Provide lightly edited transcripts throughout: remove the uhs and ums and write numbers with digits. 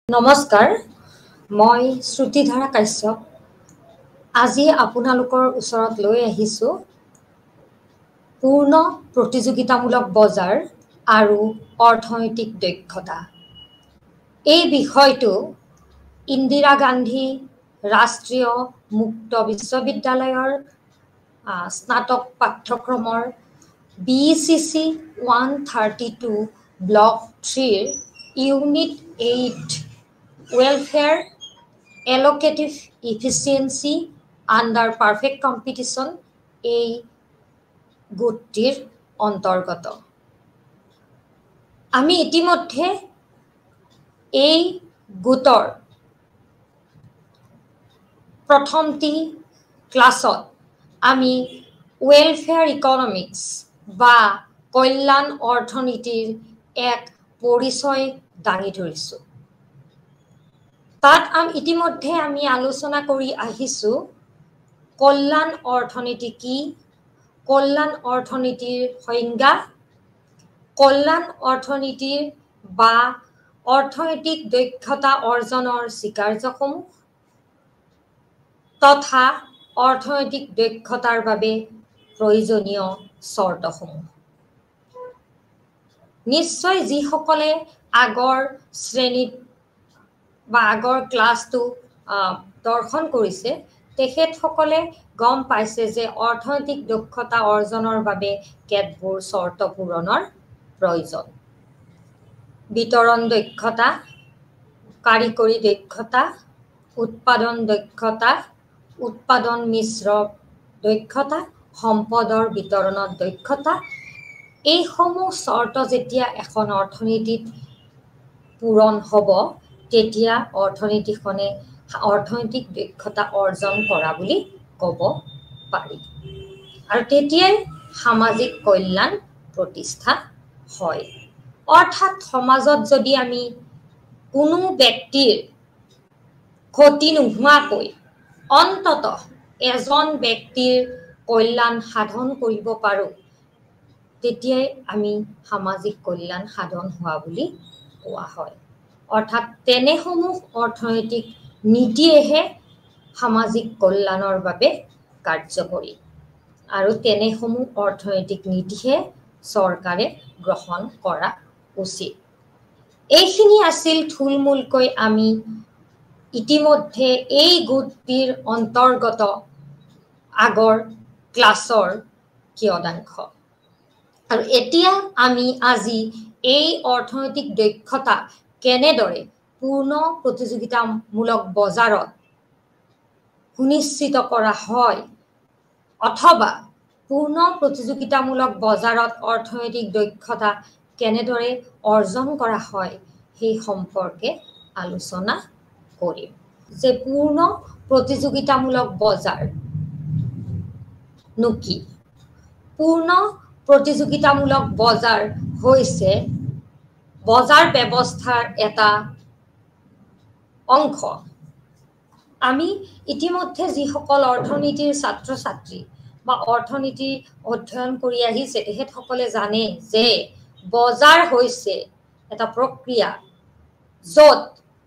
নমস্কাৰ, মই শ্ৰুতিধাৰা কাশ্যপ। আজি আপোনালোকৰ ওচৰত লৈ আহিছোঁ পূৰ্ণ প্ৰতিযোগিতামূলক বজাৰ আৰু অৰ্থনৈতিক দক্ষতা। এই বিষয়টো ইন্দিৰা গান্ধী ৰাষ্ট্ৰীয় মুক্ত বিশ্ববিদ্যালয়ৰ স্নাতক পাঠ্যক্ৰমৰ BCC 132 block 3 unit 8 Welfare Allocative Efficiency Under Perfect Competition এই গোটটিৰ অন্তৰ্গত। আমি ইতিমধ্যে এই গোটৰ প্ৰথমটি ক্লাছত আমি ওয়েলফেয়াৰ ইকনমিক্স বা কল্যাণ অৰ্থনীতিৰ এক পৰিচয় দাঙি ধৰিছোঁ। তাত ইতিমধ্যে আমি আলোচনা কৰি আহিছোঁ কল্যাণ অৰ্থনীতি কি, কল্যাণ অৰ্থনীতিৰ সংজ্ঞা, কল্যাণ অৰ্থনীতিৰ বা অৰ্থনৈতিক দক্ষতা অৰ্জনৰ স্বীকাৰ্যসমূহ তথা অৰ্থনৈতিক দক্ষতাৰ বাবে প্ৰয়োজনীয় চৰ্তসমূহ। নিশ্চয় যিসকলে আগৰ শ্ৰেণীত বা আগৰ ক্লাছটো দৰ্শন কৰিছে তেখেতসকলে গম পাইছে যে অৰ্থনৈতিক দক্ষতা অৰ্জনৰ বাবে কেতবোৰ চৰ্ত পূৰণৰ প্ৰয়োজন। বিতৰণ দক্ষতা, কাৰিকৰী দক্ষতা, উৎপাদন দক্ষতা, উৎপাদন মিশ্ৰ দক্ষতা, সম্পদৰ বিতৰণত দক্ষতা, এইসমূহ চৰ্ত যেতিয়া এখন অৰ্থনীতিত পূৰণ হ'ব তেতিয়া অৰ্থনীতিখনে অৰ্থনৈতিক দক্ষতা অৰ্জন কৰা বুলি ক'ব পাৰি। আৰু তেতিয়াই সামাজিক কল্যাণ প্ৰতিষ্ঠা হয়। অৰ্থাৎ সমাজত যদি আমি কোনো ব্যক্তিৰ ক্ষতি নোহোৱাকৈ অন্ততঃ এজন ব্যক্তিৰ কল্যাণ সাধন কৰিব পাৰোঁ তেতিয়াই আমি সামাজিক কল্যাণ সাধন হোৱা বুলি কোৱা হয়। অৰ্থাৎ তেনেসমূহ অৰ্থনৈতিক নীতিয়েহে সামাজিক কল্যাণৰ বাবে কাৰ্যকৰী আৰু তেনেসমূহ অৰ্থনৈতিক নীতিহে চৰকাৰে গ্ৰহণ কৰা উচিত। এইখিনি আছিল থুলমূলকৈ আমি ইতিমধ্যে এই গোটটিৰ অন্তৰ্গত আগৰ ক্লাছৰ কিয়দাংশ। আৰু এতিয়া আমি আজি এই অৰ্থনৈতিক দক্ষতা কেনেদৰে পূৰ্ণ প্ৰতিযোগিতামূলক বজাৰত সুনিশ্চিত কৰা হয় অথবা পূৰ্ণ প্ৰতিযোগিতামূলক বজাৰত অৰ্থনৈতিক দক্ষতা কেনেদৰে অৰ্জন কৰা হয় সেই সম্পৰ্কে আলোচনা কৰিম। যে পূৰ্ণ প্ৰতিযোগিতামূলক বজাৰ নো কি? পূৰ্ণ প্ৰতিযোগিতামূলক বজাৰ হৈছে বজাৰ ব্যৱস্থাৰ এটা অংশ। আমি ইতিমধ্যে যিসকল অৰ্থনীতিৰ ছাত্ৰ-ছাত্ৰী বা অৰ্থনীতি অধ্যয়ন কৰি আহিছে তেখেতসকলে জানে যে বজাৰ হৈছে এটা প্ৰক্ৰিয়া য'ত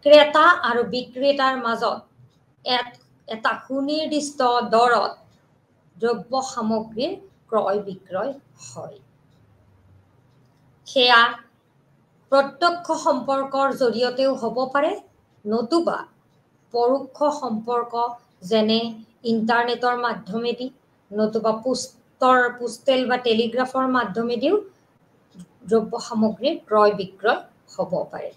ক্ৰেতা আৰু বিক্ৰেতাৰ মাজত এটা সুনিৰ্দিষ্ট দৰত দ্ৰব্য সামগ্ৰীৰ ক্ৰয় বিক্ৰয় হয়। সেয়া প্ৰত্যক্ষ সম্পৰ্কৰ জৰিয়তেও হ'ব পাৰে নতুবা পৰোক্ষ সম্পৰ্ক যেনে ইণ্টাৰনেটৰ মাধ্যমেদি নতুবা পোষ্টেল বা টেলিগ্ৰাফৰ মাধ্যমেদিও দ্ৰব্য সামগ্ৰীৰ ক্ৰয় বিক্ৰয় হ'ব পাৰে।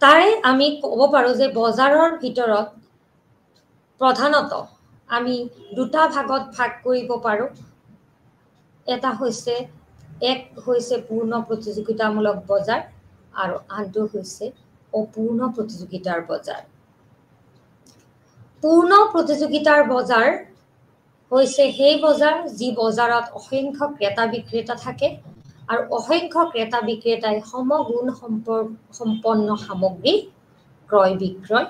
তাৰে আমি ক'ব পাৰোঁ যে বজাৰৰ ভিতৰত প্ৰধানতঃ আমি দুটা ভাগত ভাগ কৰিব পাৰোঁ। এটা হৈছে পূৰ্ণ প্ৰতিযোগিতামূলক বজাৰ আৰু আনটো হৈছে অপূৰ্ণ প্ৰতিযোগিতাৰ বজাৰ। পূৰ্ণ প্ৰতিযোগিতাৰ বজাৰ হৈছে সেই বজাৰ যি বজাৰত অসংখ্য ক্ৰেতা বিক্ৰেতা থাকে আৰু অসংখ্য ক্ৰেতা বিক্ৰেতাই সমগুণ সম্পন্ন সামগ্ৰী ক্ৰয় বিক্ৰয়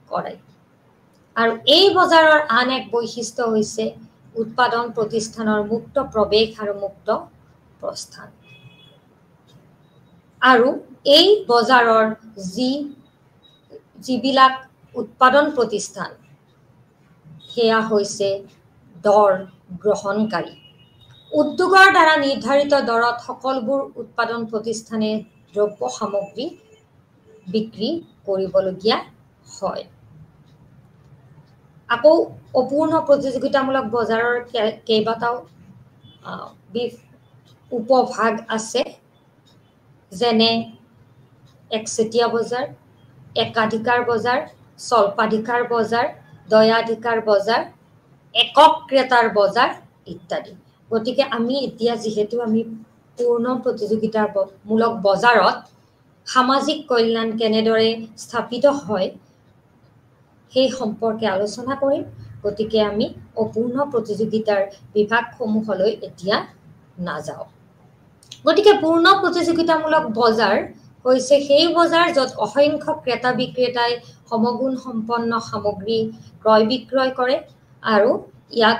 কৰে। আৰু এই বজাৰৰ আন এক বৈশিষ্ট্য হৈছে উৎপাদন প্ৰতিষ্ঠানৰ মুক্ত প্ৰৱেশ আৰু মুক্ত প্ৰস্থান। আৰু এই বজাৰৰ যিবিলাক উৎপাদন প্ৰতিষ্ঠান সেয়া হৈছে দৰ গ্ৰহণকাৰী উদ্যোগৰ দ্বাৰা নিৰ্ধাৰিত দৰত সকলোবোৰ উৎপাদন প্ৰতিষ্ঠানে দ্ৰব্য সামগ্ৰী বিক্ৰী কৰিবলগীয়া হয় আকৌ অপূৰ্ণ প্ৰতিযোগিতামূলক বজাৰৰ কেইবাটাও উপভাগ আছে যেনে একচেটিয়া বজাৰ একাধিকাৰ বজাৰ স্বল্পাধিকাৰ বজাৰ দয়াধিকাৰ বজাৰ একক ক্ৰেতাৰ বজাৰ ইত্যাদি গতিকে আমি এতিয়া যেহেতু আমি পূৰ্ণ প্ৰতিযোগিতামূলক বজাৰত সামাজিক কল্যাণ কেনেদৰে স্থাপিত হয় সেই সম্পৰ্কে আলোচনা কৰিম গতিকে আমি অপূৰ্ণ প্ৰতিযোগিতাৰ বিভাগসমূহলৈ এতিয়া নাযাওঁ গতিকে পূৰ্ণ প্ৰতিযোগিতামূলক বজাৰ হৈছে সেই বজাৰ য'ত অসংখ্য ক্ৰেতা বিক্ৰেতাই সমগুণ সম্পন্ন সামগ্ৰী ক্ৰয় বিক্ৰয় কৰে আৰু ইয়াত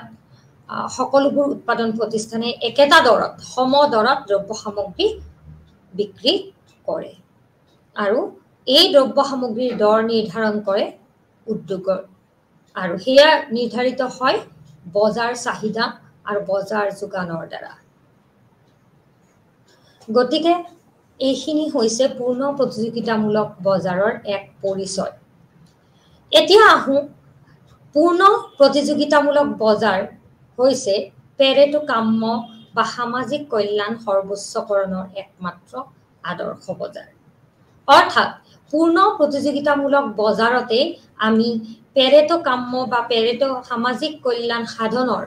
সকলোবোৰ উৎপাদন প্ৰতিষ্ঠানে একেটা দৰত সম দৰত দ্ৰব্য সামগ্ৰী বিক্ৰী কৰে আৰু এই দ্ৰব্য সামগ্ৰীৰ দৰ নিৰ্ধাৰণ কৰে উদ্যোগৰ আৰু হেয়া নিৰ্ধাৰিত হয় বজাৰ চাহিদা আৰু বজাৰ যোগানৰ দ্বাৰা গতিকে এইখিনি হৈছে পূৰ্ণ প্ৰতিযোগিতামূলক বজাৰৰ এক পৰিচয় এতিয়া আহো পূৰ্ণ প্ৰতিযোগিতামূলক বজাৰ হৈছে পেৰেটো কাম্য বা সামাজিক কল্যাণ সৰ্বোচ্চকৰণৰ একমাত্ৰ আদৰ্শ বজাৰ অৰ্থাৎ পূৰ্ণ প্ৰতিযোগিতামূলক বজাৰতে আমি পেৰেটো কাম্য বা পেৰেটো সামাজিক কল্যাণ সাধনৰ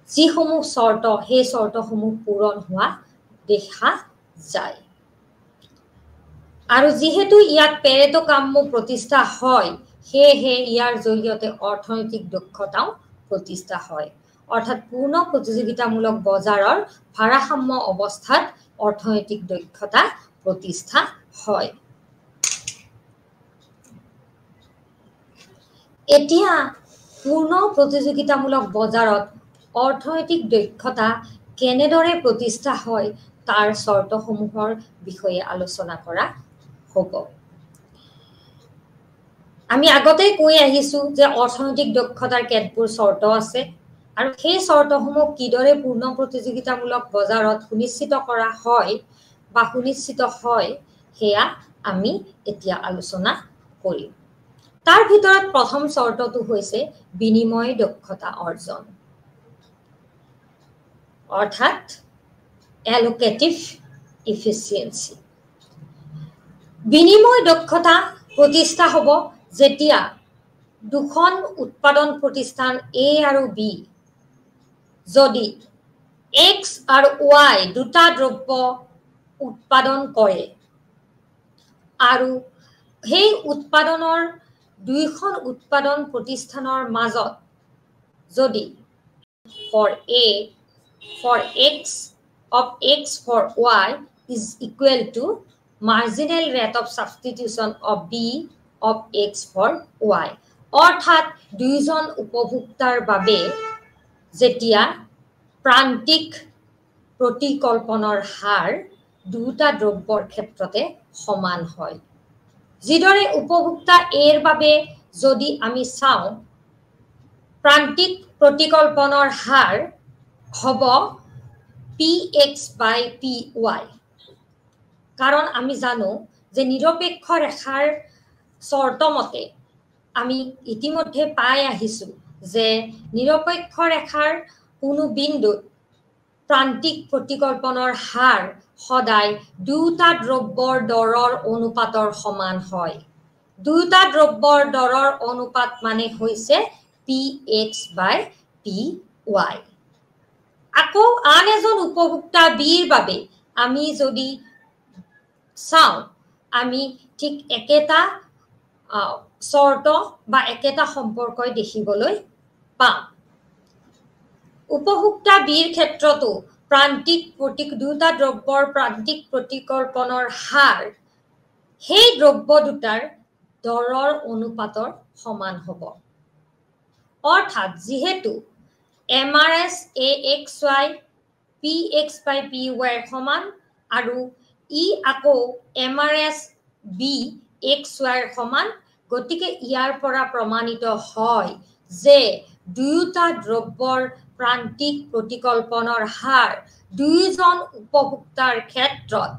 যিসমূহ চৰ্ত সেই চৰ্তসমূহ পূৰণ হোৱা দেখা যায় আৰু যেহেতু ইয়াত পেৰেটো কাম্য প্ৰতিষ্ঠা হয় সেয়েহে ইয়াৰ জৰিয়তে অৰ্থনৈতিক দক্ষতাও প্ৰতিষ্ঠা হয় অৰ্থাৎ পূৰ্ণ প্ৰতিযোগিতামূলক বজাৰৰ ভাৰসাম্য অৱস্থাত অৰ্থনৈতিক দক্ষতা প্ৰতিষ্ঠা হয় এতিয়া পূৰ্ণ প্ৰতিযোগিতামূলক বজাৰত অৰ্থনৈতিক দক্ষতা কেনেদৰে প্ৰতিষ্ঠা হয় তাৰ চৰ্তসমূহৰ বিষয়ে আলোচনা কৰা হ'ব আমি আগতেই কৈ আহিছো যে অৰ্থনৈতিক দক্ষতাৰ কেতবোৰ চৰ্ত আছে আৰু সেই চৰ্তসমূহ কিদৰে পূৰ্ণ প্ৰতিযোগিতামূলক বজাৰত সুনিশ্চিত কৰা হয় বা সুনিশ্চিত হয় হেয়া আমি এতিয়া আলোচনা কৰিম তাৰ ভিতৰত প্ৰথম চৰ্তটো হৈছে বিনিময় দক্ষতা অৰ্জন অৰ্থাৎ এলোকেটিভ ইফিচিয়েন্সি বিনিময় দক্ষতা প্ৰতিষ্ঠা হ'ব যেতিয়া দুখন উৎপাদন প্ৰতিষ্ঠান A আৰু B যদি X আৰু Y দুটা দ্ৰব্য উৎপাদন কৰে আৰু সেই উৎপাদনৰ দুইখন উৎপাদন প্ৰতিষ্ঠানৰ মাজত যদি for X of X for Y is equal to marginal rate of substitution of B of X for Y অৰ্থাৎ দুইজন উপভোক্তাৰ বাবে যেতিয়া প্ৰান্তিক প্ৰতিকল্পনৰ হাৰ দুটা দ্ৰব্যৰ ক্ষেত্ৰতে সমান হয় যিদৰে উপভোক্তা এৰ বাবে যদি আমি চাওঁ প্ৰান্তিক প্ৰতিকল্পনৰ হাৰ হ'ব px by py কাৰণ আমি জানো যে নিৰপেক্ষ ৰেখাৰ চৰ্তমতে আমি ইতিমধ্যে পাই আহিছো যে নিৰপেক্ষ ৰেখাৰ কোনো বিন্দুত প্ৰান্তিক প্ৰতিকল্পনৰ হাৰ সদায় দুটা দ্ৰব্যৰ দৰৰ অনুপাতৰ সমান হয় দুটা দ্ৰব্যৰ দৰৰ অনুপাত মানে হৈছে px by py আকৌ আন এজন উপভোক্তা বিৰ বাবে আমি যদি চাওঁ আমি ঠিক একেটা চৰ্ত বা একেটা সম্পৰ্কই দেখিবলৈ পাম উপভোক্তা বিৰ ক্ষেত্ৰতো প্ৰান্তিক দুটা দ্ৰব্যৰ প্ৰান্তিক প্ৰতিকল্পনৰ হাৰ সেই দ্ৰব্য দুটাৰ দৰৰ অনুপাতৰ সমান হ'ব অৰ্থাৎ যেহেতু MRS AXY PX by PY সমান আৰু ই আকৌ MRS B XY সমান গতিকে ইয়াৰ পৰা প্ৰমাণিত হয় যে দুয়োটা দ্ৰব্যৰ প্ৰান্তিক প্ৰতিকল্পনৰ হাৰ দুয়োজন উপভোক্তাৰ ক্ষেত্ৰত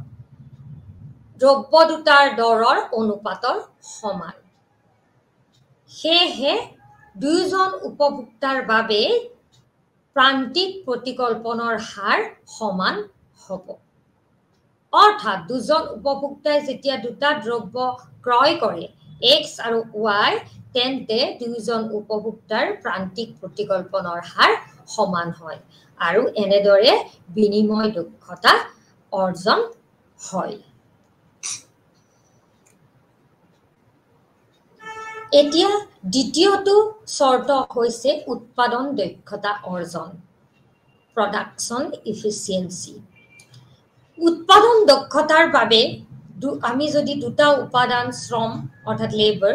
দ্ৰব্য দুটাৰ দৰৰ অনুপাতৰ সমান সেয়েহে দুয়োজন উপভোক্তাৰ বাবে প্ৰান্তিক প্ৰতিকল্পনৰ হাৰ সমান হ'ব অৰ্থাৎ দুজন উপভোক্তাই যেতিয়া দুটা দ্ৰব্য ক্ৰয় কৰে X আৰু Y তেন্তে দুজন উপভোক্তাৰ প্ৰান্তিক প্ৰতিকল্পনৰ হাৰ সমান হয় আৰু এনেদৰে বিনিময় দক্ষতা অৰ্জন হয় এতিয়া দ্বিতীয়টো শৰ্ত হৈছে উৎপাদন দক্ষতা অৰ্জন production efficiency উৎপাদন দক্ষতাৰ বাবে আমি যদি দুটা উপাদান শ্ৰম অৰ্থাৎ লেবাৰ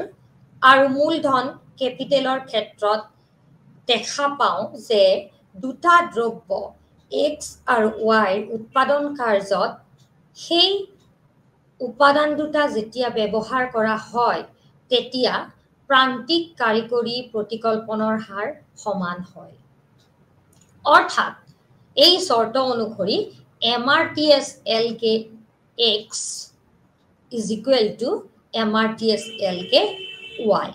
আৰু মূলধন ক্যাপিটেলৰ ক্ষেত্ৰত দেখা পাওঁ যে দুটা দ্ৰব্য X আৰু Y উৎপাদন কাৰ্যত সেই উপাদান দুটা যেতিয়া ব্যৱহাৰ কৰা হয় তেতিয়া প্ৰান্তিক কাৰিকৰী প্ৰতিকল্পনৰ হাৰ সমান হয় অৰ্থাৎ এই শৰ্ত অনুসৰি MRTS LK X is equal to MRTS LK Y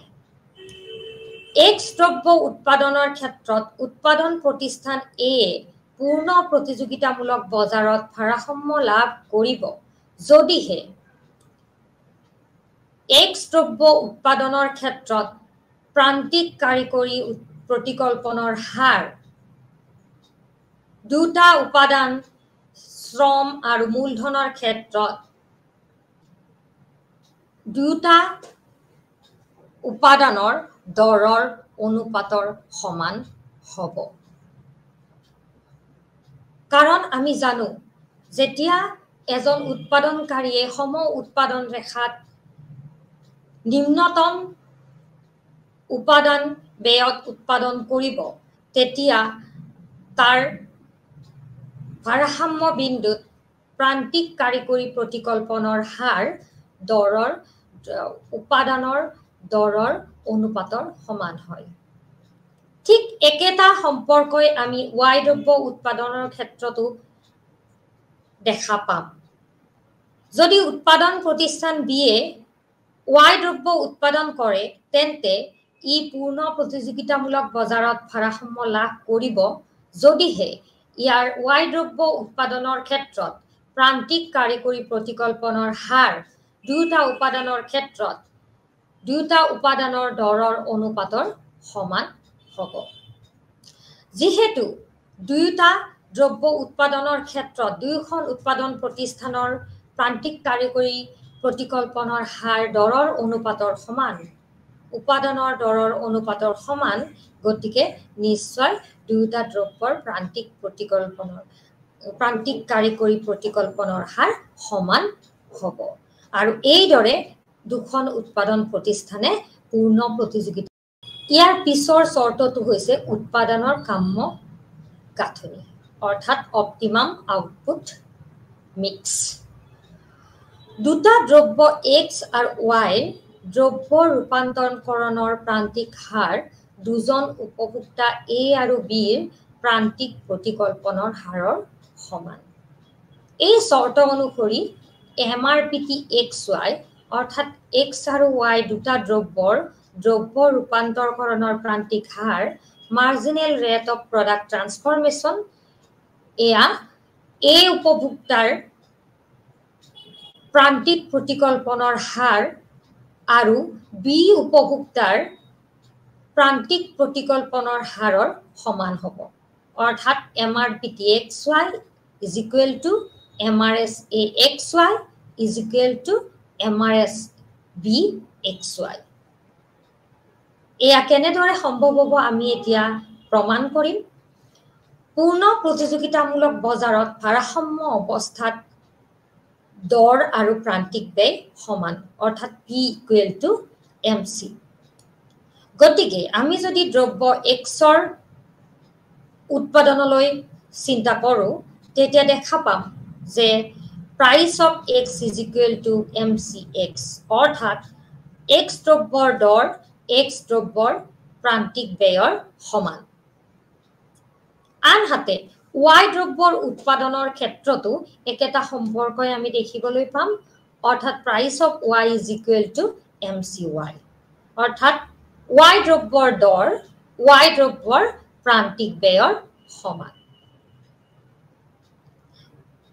X দ্ৰব্য উৎপাদনৰ ক্ষেত্ৰত উৎপাদন প্ৰতিষ্ঠান A পূৰ্ণ প্ৰতিযোগিতামূলক বজাৰত ভাৰসাম্য লাভ কৰিব যদিহে X দ্ৰব্য উৎপাদনৰ ক্ষেত্ৰত প্ৰান্তিক কাৰিকৰী প্ৰতিকল্পনৰ হাৰ দুটা উপাদান শ্ৰম আৰু মূলধনৰ ক্ষেত্ৰত দুটা উপাদানৰ দৰৰ অনুপাতৰ সমান হ'ব কাৰণ আমি জানো যেতিয়া এজন উৎপাদনকাৰীয়ে সম উৎপাদন ৰেখাত নিম্নতম উপাদান ব্যয়ত উৎপাদন কৰিব তেতিয়া তাৰ ভাৰসাম্য বিন্দুত প্ৰান্তিক কাৰিকৰী প্ৰতিকল্পনৰ হাৰ দৰৰ উপাদানৰ দৰৰ অনুপাতৰ সমান হয় ঠিক একেটা সম্পৰ্কই আমি Y দ্ৰব্য উৎপাদনৰ ক্ষেত্ৰতো দেখা পাম যদি উৎপাদন প্ৰতিষ্ঠান B এ Y দ্ৰব্য উৎপাদন কৰে তেন্তে ই পূৰ্ণ প্ৰতিযোগিতামূলক বজাৰত ভাৰসাম্য লাভ কৰিব যদিহে ইয়াৰ Y দ্ৰব্য উৎপাদনৰ ক্ষেত্ৰত প্ৰান্তিক কাৰিকৰী প্ৰতিকল্পনৰ হাৰ দুটা উপাদানৰ ক্ষেত্ৰত দুটা উপাদানৰ দৰৰ অনুপাতৰ সমান হ'ব যেহেতু দুটা দ্ৰব্য উৎপাদনৰ ক্ষেত্ৰত দুইখন উৎপাদন প্ৰতিষ্ঠানৰ প্ৰান্তিক কাৰিকৰী প্ৰতিকল্পনৰ হাৰ দৰৰ অনুপাতৰ সমান উপাদানৰ দৰৰ অনুপাতৰ সমান গতিকে নিশ্চয় দুটা দ্ৰব্যৰ প্ৰান্তিক কাৰিকৰী প্ৰতিকল্পনৰ হাৰ সমান হ'ব আৰু এইদৰে দুখন উৎপাদন প্ৰতিষ্ঠানে পূৰ্ণ প্ৰতিযোগিতা ইয়াৰ পিছৰ শৰ্তটো হৈছে উৎপাদনৰ কাম্য গাঁথনি অৰ্থাৎ অপটিমাম আউটপুট মিক্স দুটা দ্ৰব্য X আৰু Y দ্ৰব্য ৰূপান্তৰণকৰণৰ প্ৰান্তিক হাৰ দুজন উপভোক্তা A আৰু B ৰ প্ৰান্তিক প্ৰতিকল্পনৰ হাৰৰ সমান এই শৰ্ত অনুসৰি MRPT XY অৰ্থাৎ X আৰু Y দুটা দ্ৰব্যৰ দ্ৰব্য ৰূপান্তৰকৰণৰ প্ৰান্তিক হাৰ মাৰ্জিনেল ৰেট অফ প্ৰডাক্ট ট্ৰান্সফৰমেশন এয়া A উপভোক্তাৰ প্ৰান্তিক প্ৰতিকল্পনৰ হাৰ আৰু B উপভোক্তাৰ প্ৰান্তিক প্ৰতিকল্পনৰ হাৰৰ সমান হ'ব অৰ্থাৎ MRPT XY is equal to MRS A XY is equal to MRS B XY এয়া কেনেদৰে সম্ভৱ হ'ব আমি এতিয়া প্ৰমাণ কৰিম পূৰ্ণ প্ৰতিযোগিতামূলক বজাৰত ভাৰসাম্য অৱস্থাত দৰ আৰু প্ৰান্তিক ব্যয় সমান অৰ্থাৎ P equal to MC গতিকে আমি যদি দ্ৰব্য X ৰ উৎপাদনলৈ চিন্তা কৰো তেতিয়া দেখা পাম যে price of x is equal to mcx অর্থাৎ x দ্ৰব্যৰ দৰ x দ্ৰব্যৰ প্ৰান্তিক ব্যয়ৰ সমান আনহাতে y দ্ৰব্যৰ উৎপাদনৰ ক্ষেত্ৰতো একেটা সম্পৰ্কই আমি দেখিবলৈ পাম অৰ্থাৎ price of y is equal to mcy অৰ্থাৎ y দ্ৰব্যৰ দৰ y দ্ৰব্যৰ প্ৰান্তিক ব্যয়ৰ সমান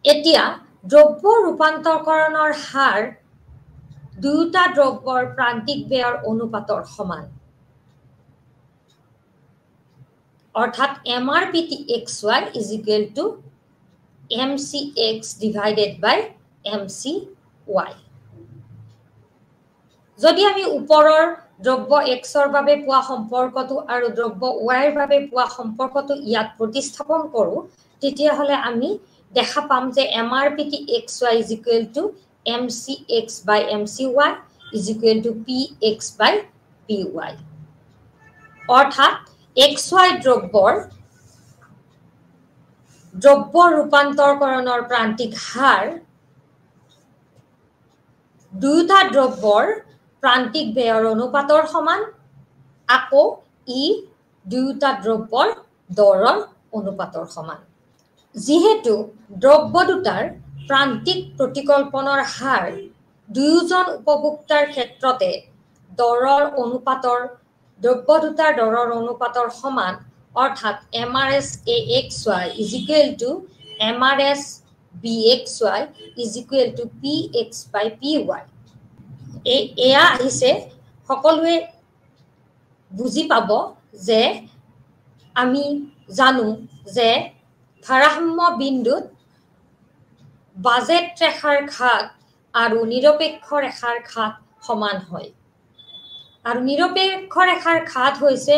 এতিয়া দ্ৰব্য ৰূপান্তৰকৰণৰ হাৰ দুটা দ্ৰব্যৰ প্ৰান্তিক ব্যয়ৰ অনুপাতৰ সমান অৰ্থাৎ MRPT XY is equal to MCX divided by MCY যদি আমি ওপৰৰ দ্ৰব্য X ৰ বাবে পোৱা সম্পৰ্কটো আৰু দ্ৰব্য Y ৰ বাবে পোৱা সম্পৰ্কটো ইয়াত প্ৰতিস্থাপন কৰো তেতিয়া হলে আমি দেখা পাম যে MRPT XY is equal to MCX by MCY is equal to PX by PY অৰ্থাৎ XY দ্ৰব্যৰ ৰূপান্তৰকৰণৰ প্ৰান্তিক হাৰ দুটা দ্ৰব্যৰ প্ৰান্তিক ব্যয়ৰ অনুপাতৰ সমান আকৌ ই দুটা দ্ৰব্যৰ দৰৰ অনুপাতৰ সমান যেহেতু দ্ৰব্য দুটাৰ প্ৰান্তিক প্ৰতিকল্পনৰ হাৰ দুয়োজন উপভোক্তাৰ ক্ষেত্ৰতে দৰৰ অনুপাতৰ দ্ৰব্য দুটাৰ দৰৰ অনুপাতৰ সমান অৰ্থাৎ MRS AXY is equal to MRS BXY is equal to PX by PY এয়া আহিছে সকলোৱে বুজি পাব যে আমি জানো যে ভাৰসাম্য বিন্দুত বাজেট ৰেখাৰ ঘাত আৰু নিৰপেক্ষ ৰেখাৰ ঘাত সমান হয় আৰু নিৰপেক্ষ ৰেখাৰ ঘাত হৈছে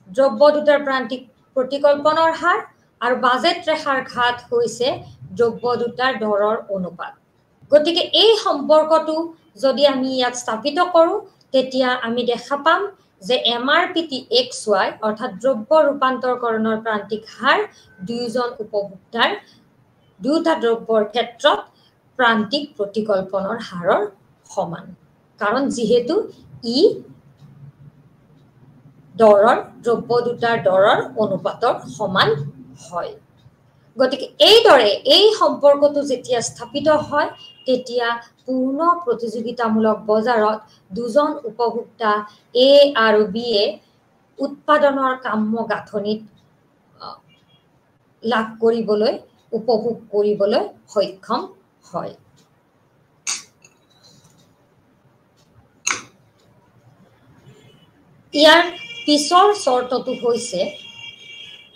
দ্ৰব্য দুটাৰ প্ৰান্তিক প্ৰতিকল্পনৰ হাৰ আৰু বাজেট ৰেখাৰ ঘাত হৈছে দ্ৰব্য দুটাৰ দৰৰ অনুপাত গতিকে এই সম্পৰ্কটো যদি আমি ইয়াত স্থাপিত কৰো তেতিয়া আমি দেখা পাম যে MRPT XY অৰ্থাৎ দ্ৰব্য ৰূপান্তৰকৰণৰ প্ৰান্তিক হাৰ দুয়োজন উপভোক্তাৰ দুটা দ্ৰব্যৰ ক্ষেত্ৰত প্ৰান্তিক প্ৰতিকল্পনৰ হাৰৰ সমান কাৰণ যেহেতু ই দৰৰ দ্ৰব্য দুটাৰ দৰৰ অনুপাতৰ সমান হয় গতিকে এইদৰে এই সম্পৰ্কটো যেতিয়া স্থাপিত হয় তেতিয়া পূৰ্ণ প্ৰতিযোগিতামূলক বজাৰত দুজন উপভোক্তা A আৰু B এ উৎপাদনৰ কাম্য গাঁথনিত লাভ কৰিবলৈ উপভোগ কৰিবলৈ সক্ষম হয় ইয়াৰ পিছৰ চৰ্তটো হৈছে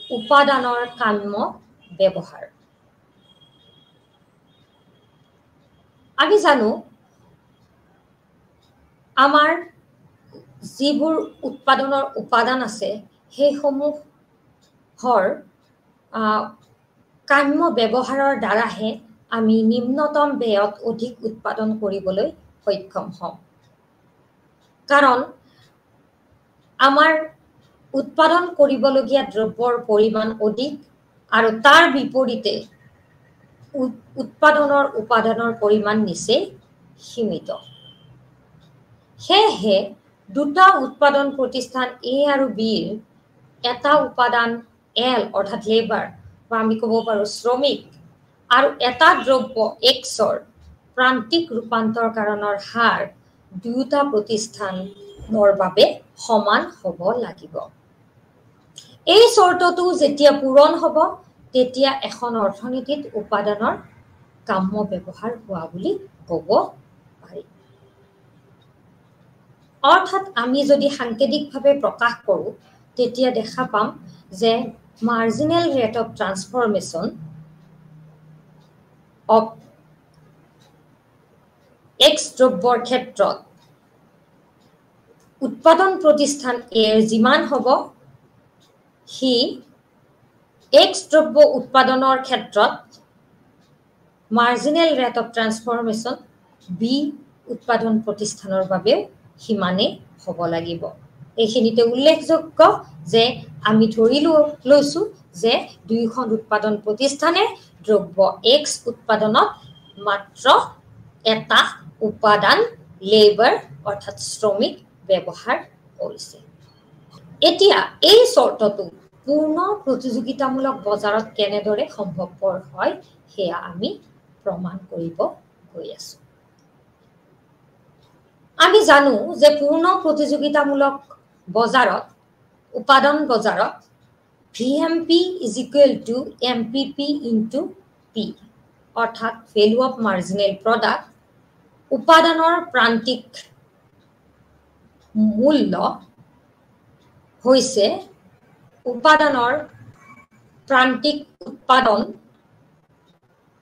উপাদানৰ কাম্য ব্যৱহাৰ আমি জানো আমাৰ যিবোৰ উৎপাদনৰ উপাদান আছে সেইসমূহৰ কাম্য ব্যৱহাৰৰ দ্বাৰাহে আমি নিম্নতম ব্যয়ত অধিক উৎপাদন কৰিবলৈ সক্ষম হম কাৰণ আমাৰ উৎপাদন কৰিবলগীয়া দ্ৰব্যৰ পৰিমাণ অধিক আৰু তাৰ বিপৰীতে উৎপাদনৰ উপাদানৰ পৰিমাণ নিচেই সীমিত সেয়ে দুটা উৎপাদন প্ৰতিষ্ঠান A আৰু B ৰ এটা উপাদান L অৰ্থাৎ লেবাৰ বা আমি ক'ব পাৰো শ্ৰমিক আৰু এটা দ্ৰব্য X ৰ প্ৰান্তিক ৰূপান্তৰকৰণৰ হাৰ দুটা প্ৰতিষ্ঠানৰ বাবে সমান হ'ব লাগিব এই চৰ্তটো যেতিয়া পূৰণ হ'ব তেতিয়া এখন অৰ্থনীতিত উপাদানৰ কাম্য ব্যৱহাৰ হোৱা বুলি ক'ব পাৰি অৰ্থাৎ আমি যদি সাংকেতিকভাৱে প্ৰকাশ কৰো তেতিয়া দেখা পাম যে marginal rate of transformation of X দ্ৰব্যৰ ক্ষেত্ৰত উৎপাদন প্ৰতিষ্ঠান A ৰ যিমান হ'ব হি X দ্ৰব্য উৎপাদনৰ ক্ষেত্ৰত marginal rate of transformation B উৎপাদন প্ৰতিষ্ঠানৰ বাবে হিমানে হ'ব লাগিব এইখিনিতে উল্লেখযোগ্য যে আমি ধৰি লৈছো যে দুইখন উৎপাদন প্ৰতিষ্ঠানে দ্ৰব্য X উৎপাদনত মাত্ৰ এটা উপাদান লেবাৰ অৰ্থাৎ শ্ৰমিক ব্যৱহাৰ কৰিছে এতিয়া এই চৰ্তটো পূৰ্ণ প্ৰতিযোগিতামূলক বজাৰত কেনেদৰে সম্ভৱপৰ হয় হেয়া আমি প্ৰমাণ কৰিব গৈ আছো আমি জানো যে পূৰ্ণ প্ৰতিযোগিতামূলক বজাৰত উৎপাদন বজাৰত VMP = MPP into P অৰ্থাৎ ভ্যালু অফ মাৰ্জিনাল প্ৰডাক্ট উৎপাদনৰ প্ৰান্তিক মূল্য হৈছে উৎপাদনৰ প্ৰান্তিক উৎপাদন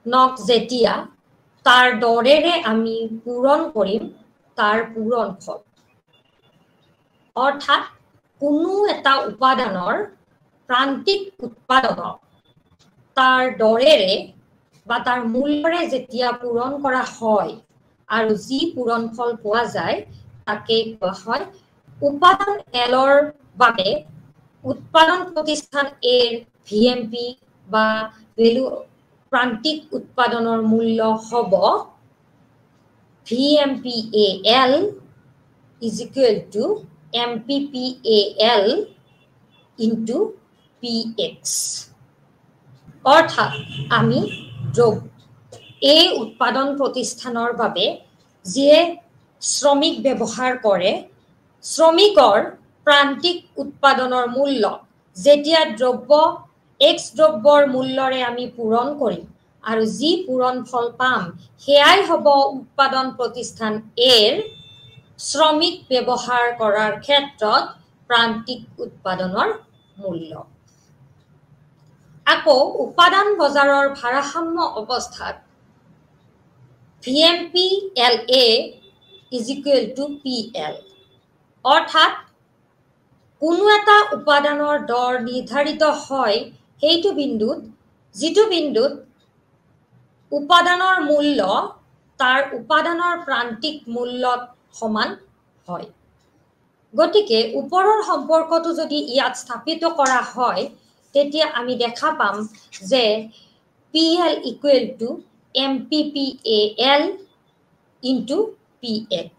নক যেতিয়া তাৰ দৰেৰে আমি পূৰণ কৰিম তাৰ পূৰণফল অৰ্থাৎ কোনো এটা উপাদানৰ প্ৰান্তিক উৎপাদনক তাৰ দৰেৰে বা তাৰ মূল্যৰে যেতিয়া পূৰণ কৰা হয় আৰু যি পূৰণফল পোৱা যায় তাকে কোৱা হয় উপাদান এলৰ বাবে উৎপাদন প্ৰতিষ্ঠান এৰ VMP বা ভ্যালু প্ৰান্তিক উৎপাদনৰ মূল্য হ'ব VMPAL = MPPAL into PX অৰ্থাৎ আমি এই উৎপাদন প্ৰতিষ্ঠানৰ বাবে যিয়ে শ্ৰমিক ব্যৱহাৰ কৰে শ্ৰমিকৰ প্ৰান্তিক উৎপাদনৰ মূল্য যেতিয়া দ্ৰব্য X দ্ৰব্যৰ মূল্যৰে আমি পূৰণ কৰিম আৰু যি পূৰণফল পাম হেয়াই হ'ব উৎপাদন প্ৰতিষ্ঠান এৰ শ্ৰমিক ব্যৱহাৰ কৰাৰ ক্ষেত্ৰত প্ৰান্তিক উৎপাদনৰ মূল্য আকৌ উৎপাদন বজাৰৰ ভাৰসাম্য অৱস্থাত VMPLA = PL অৰ্থাৎ কোনো এটা উপাদানৰ দৰ নিৰ্ধাৰিত হয় সেইটো বিন্দুত যিটো বিন্দুত উপাদানৰ মূল্য তাৰ উপাদানৰ প্ৰান্তিক মূল্যত সমান হয় গতিকে ওপৰৰ সম্পৰ্কটো যদি ইয়াত স্থাপিত কৰা হয় তেতিয়া আমি দেখা পাম যে PL = MPPAL into PX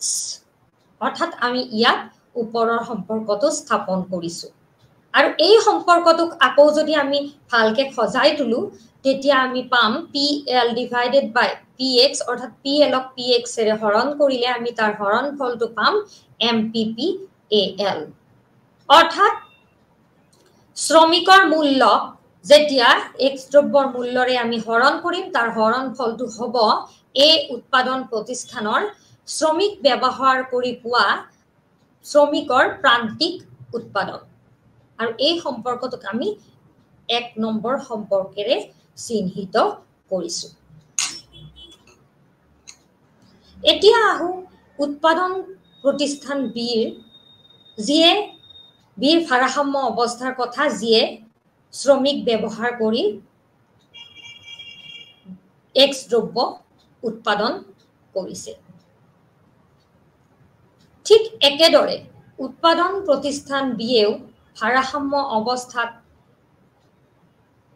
অৰ্থাৎ আমি ইয়াত ওপৰৰ সম্পৰ্কটো স্থাপন কৰিছো আৰু এই সম্পৰ্কটোক আকৌ যদি আমি ভালকে খজাই তুলু তেতিয়া আমি পাম PL / PX অৰ্থাৎ PL ক PX এৰে হৰণ কৰিলে আমি তাৰ হৰণফলটো পাম MPPAL অৰ্থাৎ শ্ৰমিকৰ মূল্য যেতিয়া X দ্ৰব্যৰ মূল্যৰে আমি হৰণ কৰিম তাৰ হৰণফলটো হ'ব এই উৎপাদন প্ৰতিষ্ঠানৰ শ্ৰমিক ব্যৱহাৰ কৰি পোৱা শ্ৰমিকৰ প্ৰান্তিক উৎপাদন আৰু এই সম্পৰ্কটোক আমি 1 নম্বৰ সম্পৰ্কেৰে চিহ্নিত কৰিছো এতিয়া আহো উৎপাদন প্ৰতিষ্ঠান যিয়ে বিৰ ভাৰসাম্য অৱস্থাৰ কথা যিয়ে শ্ৰমিক ব্যৱহাৰ কৰি X দ্ৰব্য উৎপাদন কৰিছে ঠিক একেদৰে উৎপাদন প্ৰতিষ্ঠান বিয়েও ভাৰসাম্য অৱস্থাত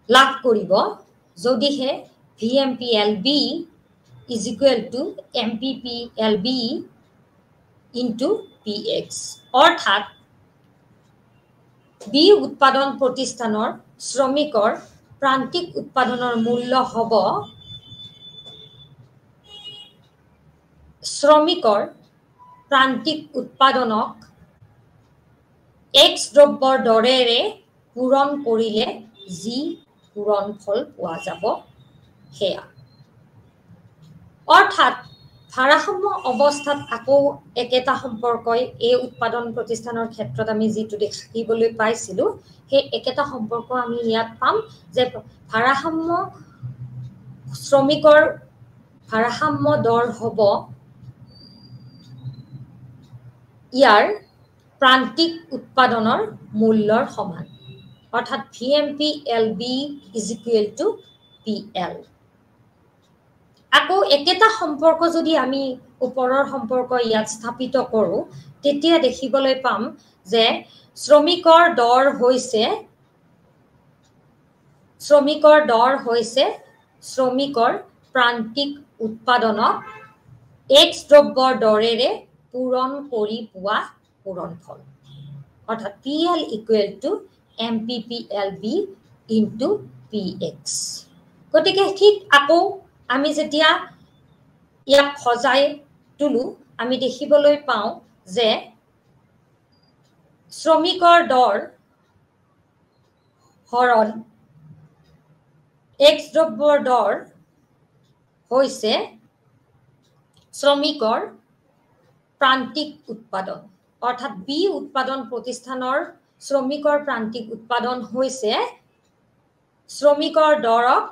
লাভ কৰিব যদিহে VMPLB = MPPLB into PX অৰ্থাৎ বি উৎপাদন প্ৰতিষ্ঠানৰ শ্ৰমিকৰ প্ৰান্তিক উৎপাদনৰ মূল্য হ'ব শ্ৰমিকৰ প্ৰান্তিক উৎপাদনক X দ্ৰব্যৰ দৰেৰে পূৰণ কৰিলে যি পূৰণফল পোৱা যাব হেয়া অৰ্থাৎ ভাৰসাম্য অৱস্থাত আকৌ একেটা সম্পৰ্কই এই উৎপাদন প্ৰতিষ্ঠানৰ ক্ষেত্ৰত আমি যেটো দেখিবলৈ পাইছিলো সেই একেটা সম্পৰ্ক আমি ইয়াত পাম যে ভাৰসাম্য শ্ৰমিকৰ ভাৰসাম্য দৰ হ'ব ইয়াৰ প্ৰান্তিক উৎপাদনৰ মূল্যৰ সমান অৰ্থাৎ VMPLB = PL আকৌ একেটা সম্পৰ্ক যদি আমি ওপৰৰ সম্পৰ্ক ইয়াত স্থাপিত কৰো তেতিয়া দেখিবলৈ পাম যে শ্ৰমিকৰ দৰ হৈছে শ্ৰমিকৰ প্ৰান্তিক উৎপাদনক X দ্ৰব্যৰ দৰেৰে পূৰণ কৰি পোৱা পূৰণফল অৰ্থাৎ PL equal to MPPLB into PX গতিকে ঠিক আকৌ আমি যেতিয়া ইয়াক খজাই তুলু আমি দেখিবলৈ পাওঁ যে শ্ৰমিকৰ দৰ হৰণ X দ্ৰব্যৰ দৰ হৈছে শ্ৰমিকৰ প্ৰান্তিক উৎপাদন অৰ্থাৎ B উৎপাদন প্ৰতিষ্ঠানৰ শ্ৰমিকৰ প্ৰান্তিক উৎপাদন হৈছে শ্ৰমিকৰ দৰক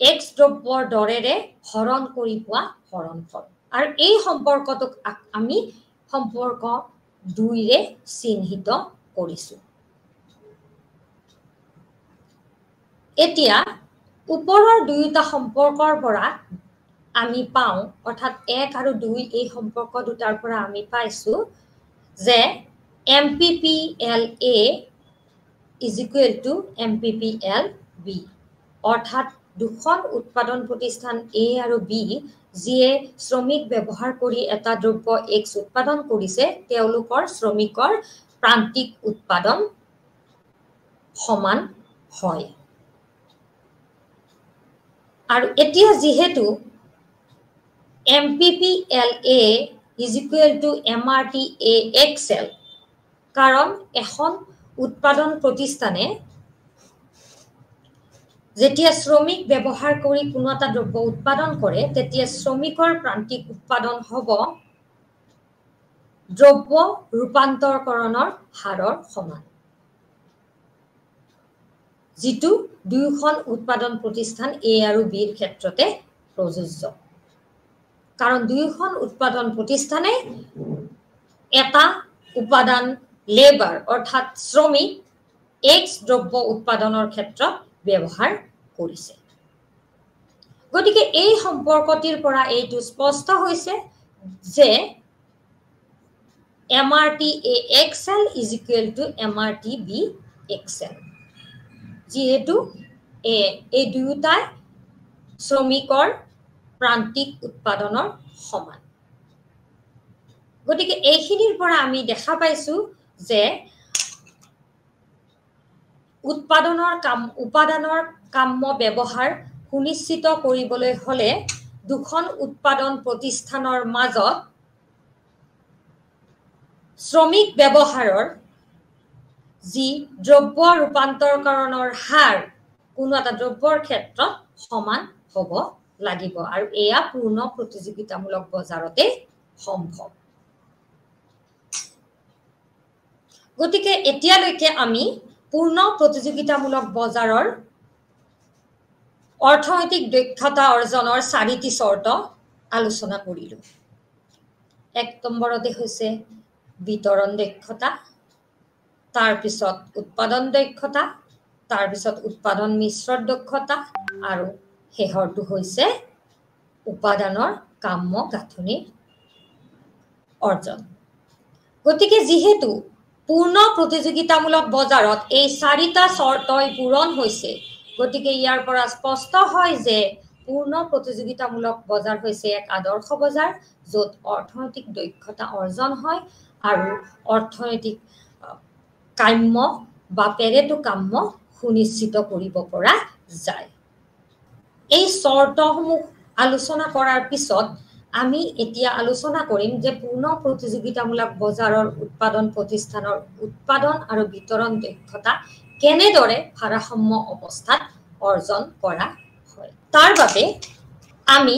X দ্ৰব্যৰ দৰেৰে হৰণ কৰি পোৱা হৰণফল আৰু এই সম্পৰ্কটোক আমি সম্পৰ্ক 2 ৰে চিহ্নিত কৰিছো এতিয়া ওপৰৰ দুয়োটা সম্পৰ্কৰ পৰা আমি পাওঁ অৰ্থাৎ 1 আৰু 2 এই সম্পৰ্ক দুটাৰ পৰা আমি পাইছো যে MPPLA is equal to MPPLB অৰ্থাৎ দুখন উৎপাদন প্ৰতিষ্ঠান A আৰু B যিয়ে শ্ৰমিক ব্যৱহাৰ কৰি এটা দ্ৰব্য X উৎপাদন কৰিছে তেওঁলোকৰ শ্ৰমিকৰ প্ৰান্তিক উৎপাদন সমান হয় আৰু এতিয়া যেহেতু MPPLA is equal to MRTAXL কাৰণ এখন উৎপাদন প্ৰতিষ্ঠানে যেতিয়া শ্ৰমিক ব্যৱহাৰ কৰি কোনো এটা দ্ৰব্য উৎপাদন কৰে তেতিয়া শ্ৰমিকৰ প্ৰান্তিক উৎপাদন হ'ব দ্ৰব্য ৰূপান্তৰকৰণৰ হাৰৰ সমান যেটো দুইখন উৎপাদন প্ৰতিষ্ঠান A আৰু B ৰ ক্ষেত্ৰতে প্ৰযোজ্য কাৰণ দুইখন উৎপাদন প্ৰতিষ্ঠানে এটা উপাদান লেবাৰ অৰ্থাৎ শ্ৰমিক X দ্ৰব্য উৎপাদনৰ ক্ষেত্ৰত ব্যৱহাৰ কৰিছে গতিকে এই সম্পৰ্কটিৰ পৰা এইটো স্পষ্ট হৈছে যে MRTAXL is equal to MRTBXL যেহেতু এই দুয়োটাই শ্ৰমিকৰ প্ৰান্তিক উৎপাদনৰ সমান গতিকে এইখিনিৰ পৰা আমি দেখা পাইছো যে উপাদানৰ কাম্য ব্যৱহাৰ সুনিশ্চিত কৰিবলৈ হলে দুখন উৎপাদন প্ৰতিষ্ঠানৰ মাজত শ্ৰমিক ব্যৱহাৰৰ যি দ্ৰব্য ৰূপান্তৰকৰণৰ হাৰ কোনো এটা দ্ৰব্যৰ ক্ষেত্ৰত সমান হ'ব লাগিব আৰু এয়া পূৰ্ণ প্ৰতিযোগিতামূলক বজাৰতে সম্ভৱ গতিকে এতিয়ালৈকে আমি পূৰ্ণ প্ৰতিযোগিতামূলক বজাৰৰ অৰ্থনৈতিক দক্ষতা অৰ্জনৰ 4টি চৰ্ত আলোচনা কৰিলো এক নম্বৰতে হৈছে বিতৰণ দক্ষতা তাৰ পিছত উৎপাদন দক্ষতা তাৰ পিছত উৎপাদন মিশ্ৰণ দক্ষতা আৰু শেষৰটো হৈছে উপাদানৰ কাম্য গাঁথনি অৰ্জন গতিকে যেহেতু পূৰ্ণ প্ৰতিযোগিতামূলক বজাৰত এই 4টা চৰ্তই পূৰণ হৈছে গতিকে ইয়াৰ পৰা স্পষ্ট হয় যে পূৰ্ণ প্ৰতিযোগিতামূলক বজাৰ হৈছে এক আদৰ্শ বজাৰ য'ত অৰ্থনৈতিক দক্ষতা অৰ্জন হয় আৰু অৰ্থনৈতিক কাম্য বা পেৰেটো কাম্য সুনিশ্চিত কৰিব পৰা যায় এই চৰ্তসমূহ আলোচনা কৰাৰ পিছত আমি এতিয়া আলোচনা কৰিম যে পূৰ্ণ প্ৰতিযোগিতামূলক বজাৰৰ উৎপাদন প্ৰতিষ্ঠানৰ উৎপাদন আৰু বিতৰণ দক্ষতা কেনেদৰে ভাৰসাম্য অৱস্থাত অৰ্জন কৰা হয় তাৰ বাবে আমি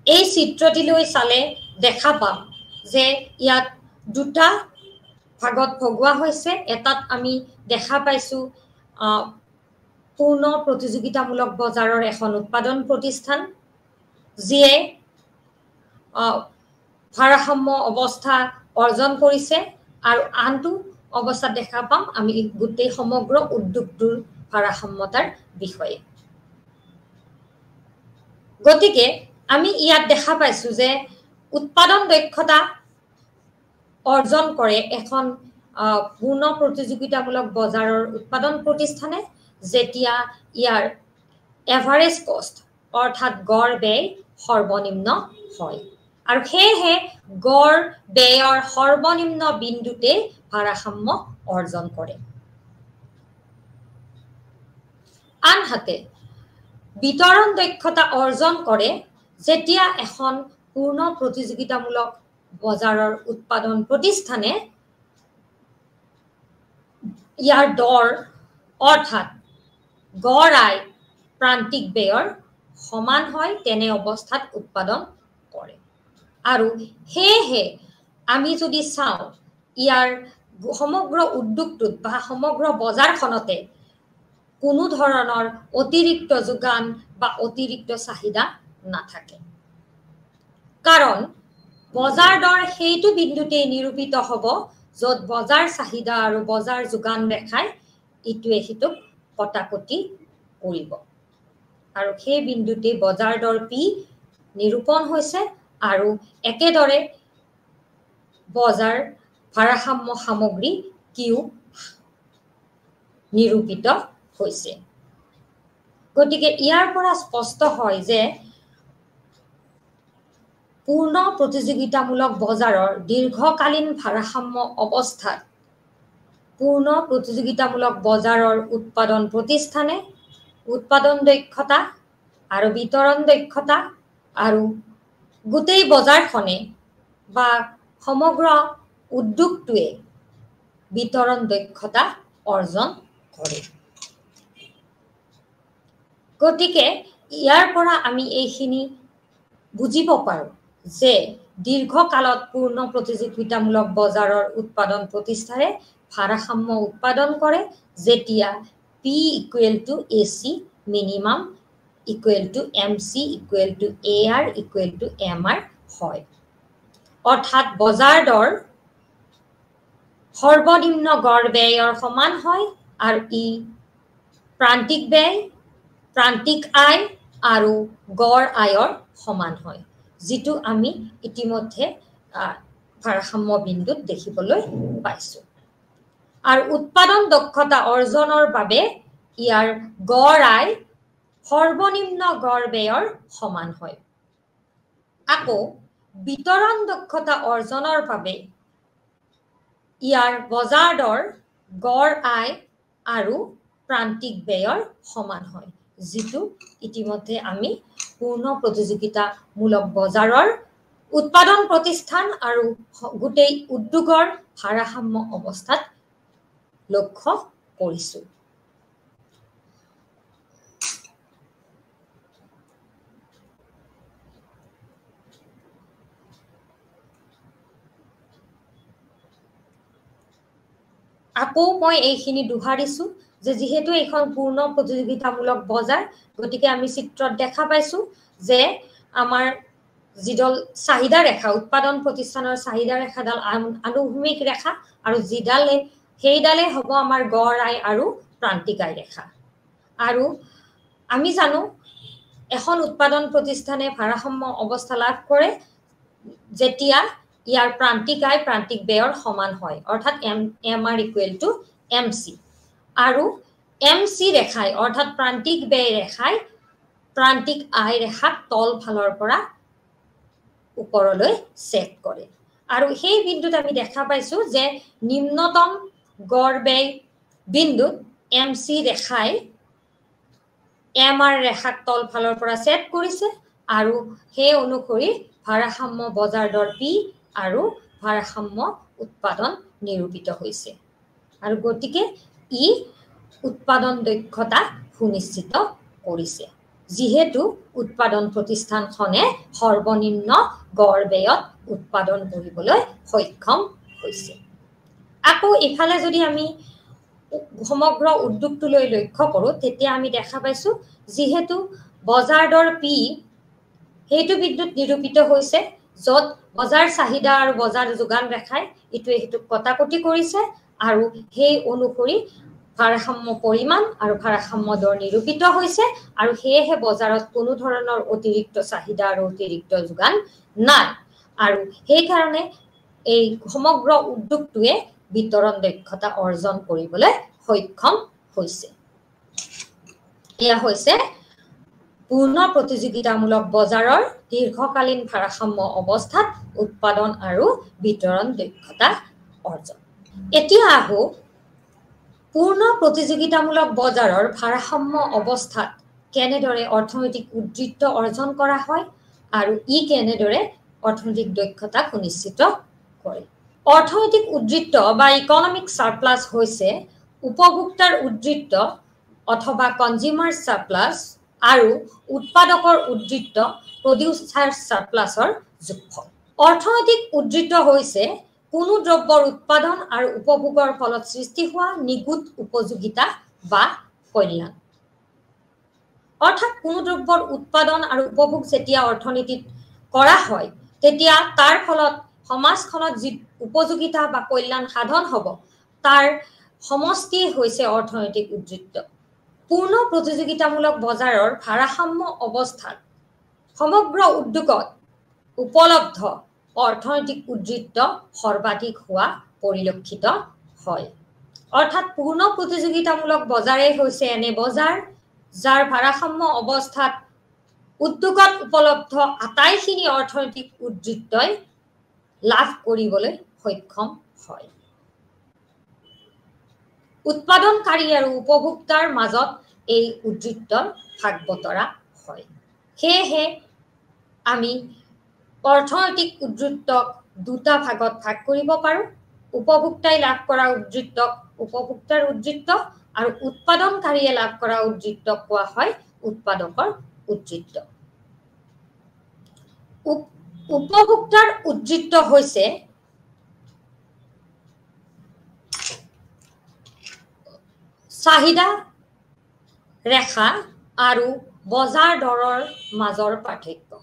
এই চিত্ৰটিলৈ চালে দেখা পাম যে ইয়াত দুটা ভাগত ভগোৱা হৈছে এটাত আমি দেখা পাইছো পূৰ্ণ প্ৰতিযোগিতামূলক বজাৰৰ এখন উৎপাদন প্ৰতিষ্ঠান যিয়ে ভাৰসাম্য অৱস্থা অৰ্জন কৰিছে আৰু আনটো অৱস্থা দেখা পাম আমি গোটেই সমগ্ৰ উদ্যোগটোৰ ভাৰসাম্যতাৰ বিষয়ে গতিকে আমি ইয়াত দেখা পাইছো যে উৎপাদন দক্ষতা অৰ্জন কৰে এখন পূৰ্ণ প্ৰতিযোগিতামূলক বজাৰৰ উৎপাদন প্ৰতিষ্ঠানে যেতিয়া ইয়াৰ এভাৰেজ কষ্ট অৰ্থাৎ গড় ব্যয় সৰ্বনিম্ন হয় আৰু সেয়েহে গড় ব্যয়ৰ সৰ্বনিম্ন বিন্দুতে ভাৰসাম্য অৰ্জন কৰে আনহাতে বিতৰণ দক্ষতা অৰ্জন কৰে যেতিয়া এখন পূৰ্ণ প্ৰতিযোগিতামূলক বজাৰৰ উৎপাদন প্ৰতিষ্ঠানে ইয়াৰ দৰ অৰ্থাৎ গড় আয় প্ৰান্তিক ব্যয়ৰ সমান হয় তেনে অৱস্থাত উৎপাদন কৰে আৰু সেয়েহে আমি যদি চাওঁ ইয়াৰ সমগ্ৰ উদ্যোগটোত বা সমগ্ৰ বজাৰখনতে কোনো ধৰণৰ অতিৰিক্ত যোগান বা অতিৰিক্ত চাহিদা নাথাকে কাৰণ বজাৰ দৰ সেইটো বিন্দুতে নিৰূপিত হ'ব য'ত বজাৰ চাহিদা আৰু বজাৰ যোগান ৰেখাই ইটোৱে সিটোক কটাকটি কৰিব আৰু সেই বিন্দুতে বজাৰ দৰ পি নিৰূপণ হৈছে আৰু একেদৰে বজাৰ ভাৰসাম্য সামগ্ৰী কিউ নিৰূপিত হৈছে গতিকে ইয়াৰ পৰা স্পষ্ট হয় যে পূৰ্ণ প্ৰতিযোগিতামূলক বজাৰৰ দীৰ্ঘকালীন ভাৰসাম্য অৱস্থাত পূৰ্ণ প্ৰতিযোগিতামূলক বজাৰৰ উৎপাদন প্ৰতিষ্ঠানে উৎপাদন দক্ষতা আৰু বিতৰণ দক্ষতা আৰু গোটেই বজাৰখনে বা সমগ্ৰ উদ্যোগটোৱে বিতৰণ দক্ষতা অৰ্জন কৰে গতিকে ইয়াৰ পৰা আমি এইখিনি বুজিব পাৰো যে দীৰ্ঘকালত পূৰ্ণ প্ৰতিযোগিতামূলক বজাৰৰ উৎপাদন প্ৰতিষ্ঠানে ভাৰসাম্য উৎপাদন কৰে যেতিয়া P = AC minimum = MC = AR = MR হয় অৰ্থাৎ বজাৰ দৰ সৰ্বনিম্ন গড় ব্যয়ৰ সমান হয় আৰু ই প্ৰান্তিক ব্যয় প্ৰান্তিক আয় আৰু গড় আয়ৰ সমান হয় যেটো আমি ইতিমধ্যে ভাৰসাম্য বিন্দুত দেখিবলৈ পাইছো আৰু উৎপাদন দক্ষতা অৰ্জনৰ বাবে ইয়াৰ গড় আয় সৰ্বনিম্ন গড় ব্যয়ৰ সমান হয় আকৌ বিতৰণ দক্ষতা অৰ্জনৰ বাবে ইয়াৰ বজাৰ দৰ গড় আয় আৰু প্ৰান্তিক ব্যয়ৰ সমান হয় যেটো ইতিমধ্যে আমি পূৰ্ণ প্ৰতিযোগিতামূলক বজাৰৰ উৎপাদন প্ৰতিষ্ঠান আৰু গোটেই উদ্যোগৰ ভাৰসাম্য অৱস্থাত লক্ষ্য কৰিছো আকৌ মই এইখিনি দুহাৰিছো যে যেহেতু এখন পূৰ্ণ প্ৰতিযোগিতামূলক বজাৰ গতিকে আমি চিত্ৰত দেখা পাইছো যে আমাৰ যিডল চাহিদা ৰেখা উৎপাদন প্ৰতিষ্ঠানৰ চাহিদা ৰেখাডাল আনুভূমিক ৰেখা আৰু যিডালে সেইডালে হ'ব আমাৰ গড় আয় আৰু প্ৰান্তিক আয় ৰেখা আৰু আমি জানো এখন উৎপাদন প্ৰতিষ্ঠানে ভাৰসাম্য অৱস্থা লাভ কৰে যেতিয়া ইয়াৰ প্ৰান্তিক আয় প্ৰান্তিক ব্যয়ৰ সমান হয় অৰ্থাৎ MR = MC আৰু MC ৰেখাই অৰ্থাৎ প্ৰান্তিক ব্যয় ৰেখাই প্ৰান্তিক আয় ৰেখাক তল ফালৰ পৰা ওপৰলৈ সেট কৰে আৰু সেই বিন্দুত আমি দেখা পাইছো যে নিম্নতম গড় ব্যয় বিন্দুত MC ৰেখাই MR ৰেখাক তল ফালৰ পৰা সেট কৰিছে আৰু সেই অনুসৰি ভাৰসাম্য বজাৰ দৰ P আৰু ভাৰসাম্য উৎপাদন নিৰূপিত হৈছে আৰু গতিকে ই উৎপাদন দক্ষতা সুনিশ্চিত কৰিছে যেহেতু উৎপাদন প্ৰতিষ্ঠানখনে সৰ্বনিম্ন গড় ব্যয়ত উৎপাদন কৰিবলৈ সক্ষম হৈছে আকৌ ইফালে যদি আমি সমগ্ৰ উদ্যোগটোলৈ লক্ষ্য কৰো তেতিয়া আমি দেখা পাইছো যেহেতু বজাৰ দৰ P হেতু বিদ্যুৎ নিৰূপিত হৈছে যত বজাৰ চাহিদা আৰু বজাৰ যোগান ৰেখাই ইটোৱে হিতুক কটাকটি কৰিছে আৰু সেই অনুসৰি ভাৰসাম্য পৰিমাণ আৰু ভাৰসাম্য দৰ নিৰূপিত হৈছে আৰু সেয়েহে বজাৰত কোনো ধৰণৰ অতিৰিক্ত চাহিদা আৰু অতিৰিক্ত যোগান নাই আৰু সেই কাৰণে এই সমগ্ৰ উদ্যোগটোৱে বিতৰণ দক্ষতা অৰ্জন কৰিবলৈ সক্ষম হৈছে এয়া হৈছে পূৰ্ণ প্ৰতিযোগিতামূলক বজাৰৰ দীৰ্ঘকালীন ভাৰসাম্য অৱস্থাত উৎপাদন আৰু বিতৰণ দক্ষতা অৰ্জন এতিয়া আহো পূৰ্ণ প্ৰতিযোগিতামূলক বজাৰৰ ভাৰসাম্য অৱস্থাত কেনেদৰে অৰ্থনৈতিক উদ্বৃত্ত অৰ্জন কৰা হয় আৰু ই কেনেদৰে অৰ্থনৈতিক দক্ষতা সুনিশ্চিত কৰে অৰ্থনৈতিক উদ্বৃত্ত বা ইকনমিক সাৰপ্লাস হৈছে উপভোক্তাৰ উদ্বৃত্ত অথবা কনজিউমাৰ সাৰপ্লাস আৰু উৎপাদকৰ উদ্বৃত্ত প্ৰডিউচাৰ সাৰপ্লাসৰ যোগফল অৰ্থনৈতিক উদ্বৃত্ত হৈছে কোনো দ্ৰব্যৰ উৎপাদন আৰু উপভোগৰ ফলত সৃষ্টি হোৱা নিগুত উপযোগিতা বা কল্যাণ অৰ্থাৎ কোনো দ্ৰব্যৰ উৎপাদন আৰু উপভোগ যেতিয়া অৰ্থনীতিত কৰা হয় তেতিয়া তাৰ ফলত সমাজখনত যি উপযোগিতা বা কল্যাণ সাধন হ'ব তাৰ সমষ্টি হৈছে অৰ্থনৈতিক উদ্বৃত্ত পূৰ্ণ প্ৰতিযোগিতামূলক বজাৰৰ ভাৰসাম্য অৱস্থাত সমগ্ৰ উদ্যোগত উপলব্ধ অৰ্থনৈতিক উদ্বৃত্ত সৰ্বাধিক হোৱা পৰিলক্ষিত হয় অৰ্থাৎ পূৰ্ণ প্ৰতিযোগিতামূলক বজাৰে হৈছে এনে বজাৰ যাৰ ভাৰসাম্য অৱস্থাত উদ্যোগত উপলব্ধ আটাইখিনি অৰ্থনৈতিক উদ্বৃত্তই লাভ কৰিবলৈ সক্ষম হয় উৎপাদনকাৰী আৰু উপভোক্তাৰ মাজত এই উদ্বৃত্তৰ ভাগ বতৰা হয় সেয়েহে আমি অৰ্থনৈতিক উদ্বৃত্তক দুটা ভাগত ভাগ কৰিব পাৰো উপভোক্তাই লাভ কৰা উদ্বৃত্তক উপভোক্তাৰ উদ্বৃত্ত আৰু উৎপাদনকাৰীয়ে লাভ কৰা উদ্বৃত্তক কোৱা হয় উৎপাদকৰ উদ্বৃত্ত উপভোক্তাৰ উদ্বৃত্ত হৈছে চাহিদা ৰেখা আৰু বজাৰ দৰৰ মাজৰ পাৰ্থক্য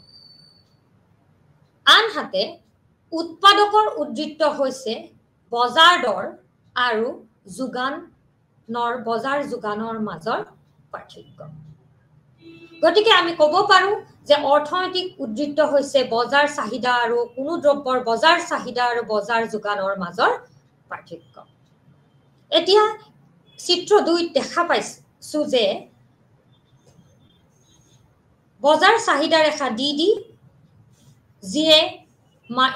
আনহাতে উৎপাদকৰ উদ্বৃত্ত হৈছে বজাৰ দৰ আৰু বজাৰ যোগানৰ মাজৰ পাৰ্থক্য গতিকে আমি ক'ব পাৰো যে অৰ্থনৈতিক উদ্বৃত্ত হৈছে বজাৰ চাহিদা আৰু কোনো দ্ৰব্যৰ বজাৰ চাহিদা আৰু বজাৰ যোগানৰ মাজৰ পাৰ্থক্য এতিয়া চিত্ৰ 2 দেখা পাইছো যে বজাৰ চাহিদা ৰেখা ডিডি যিয়ে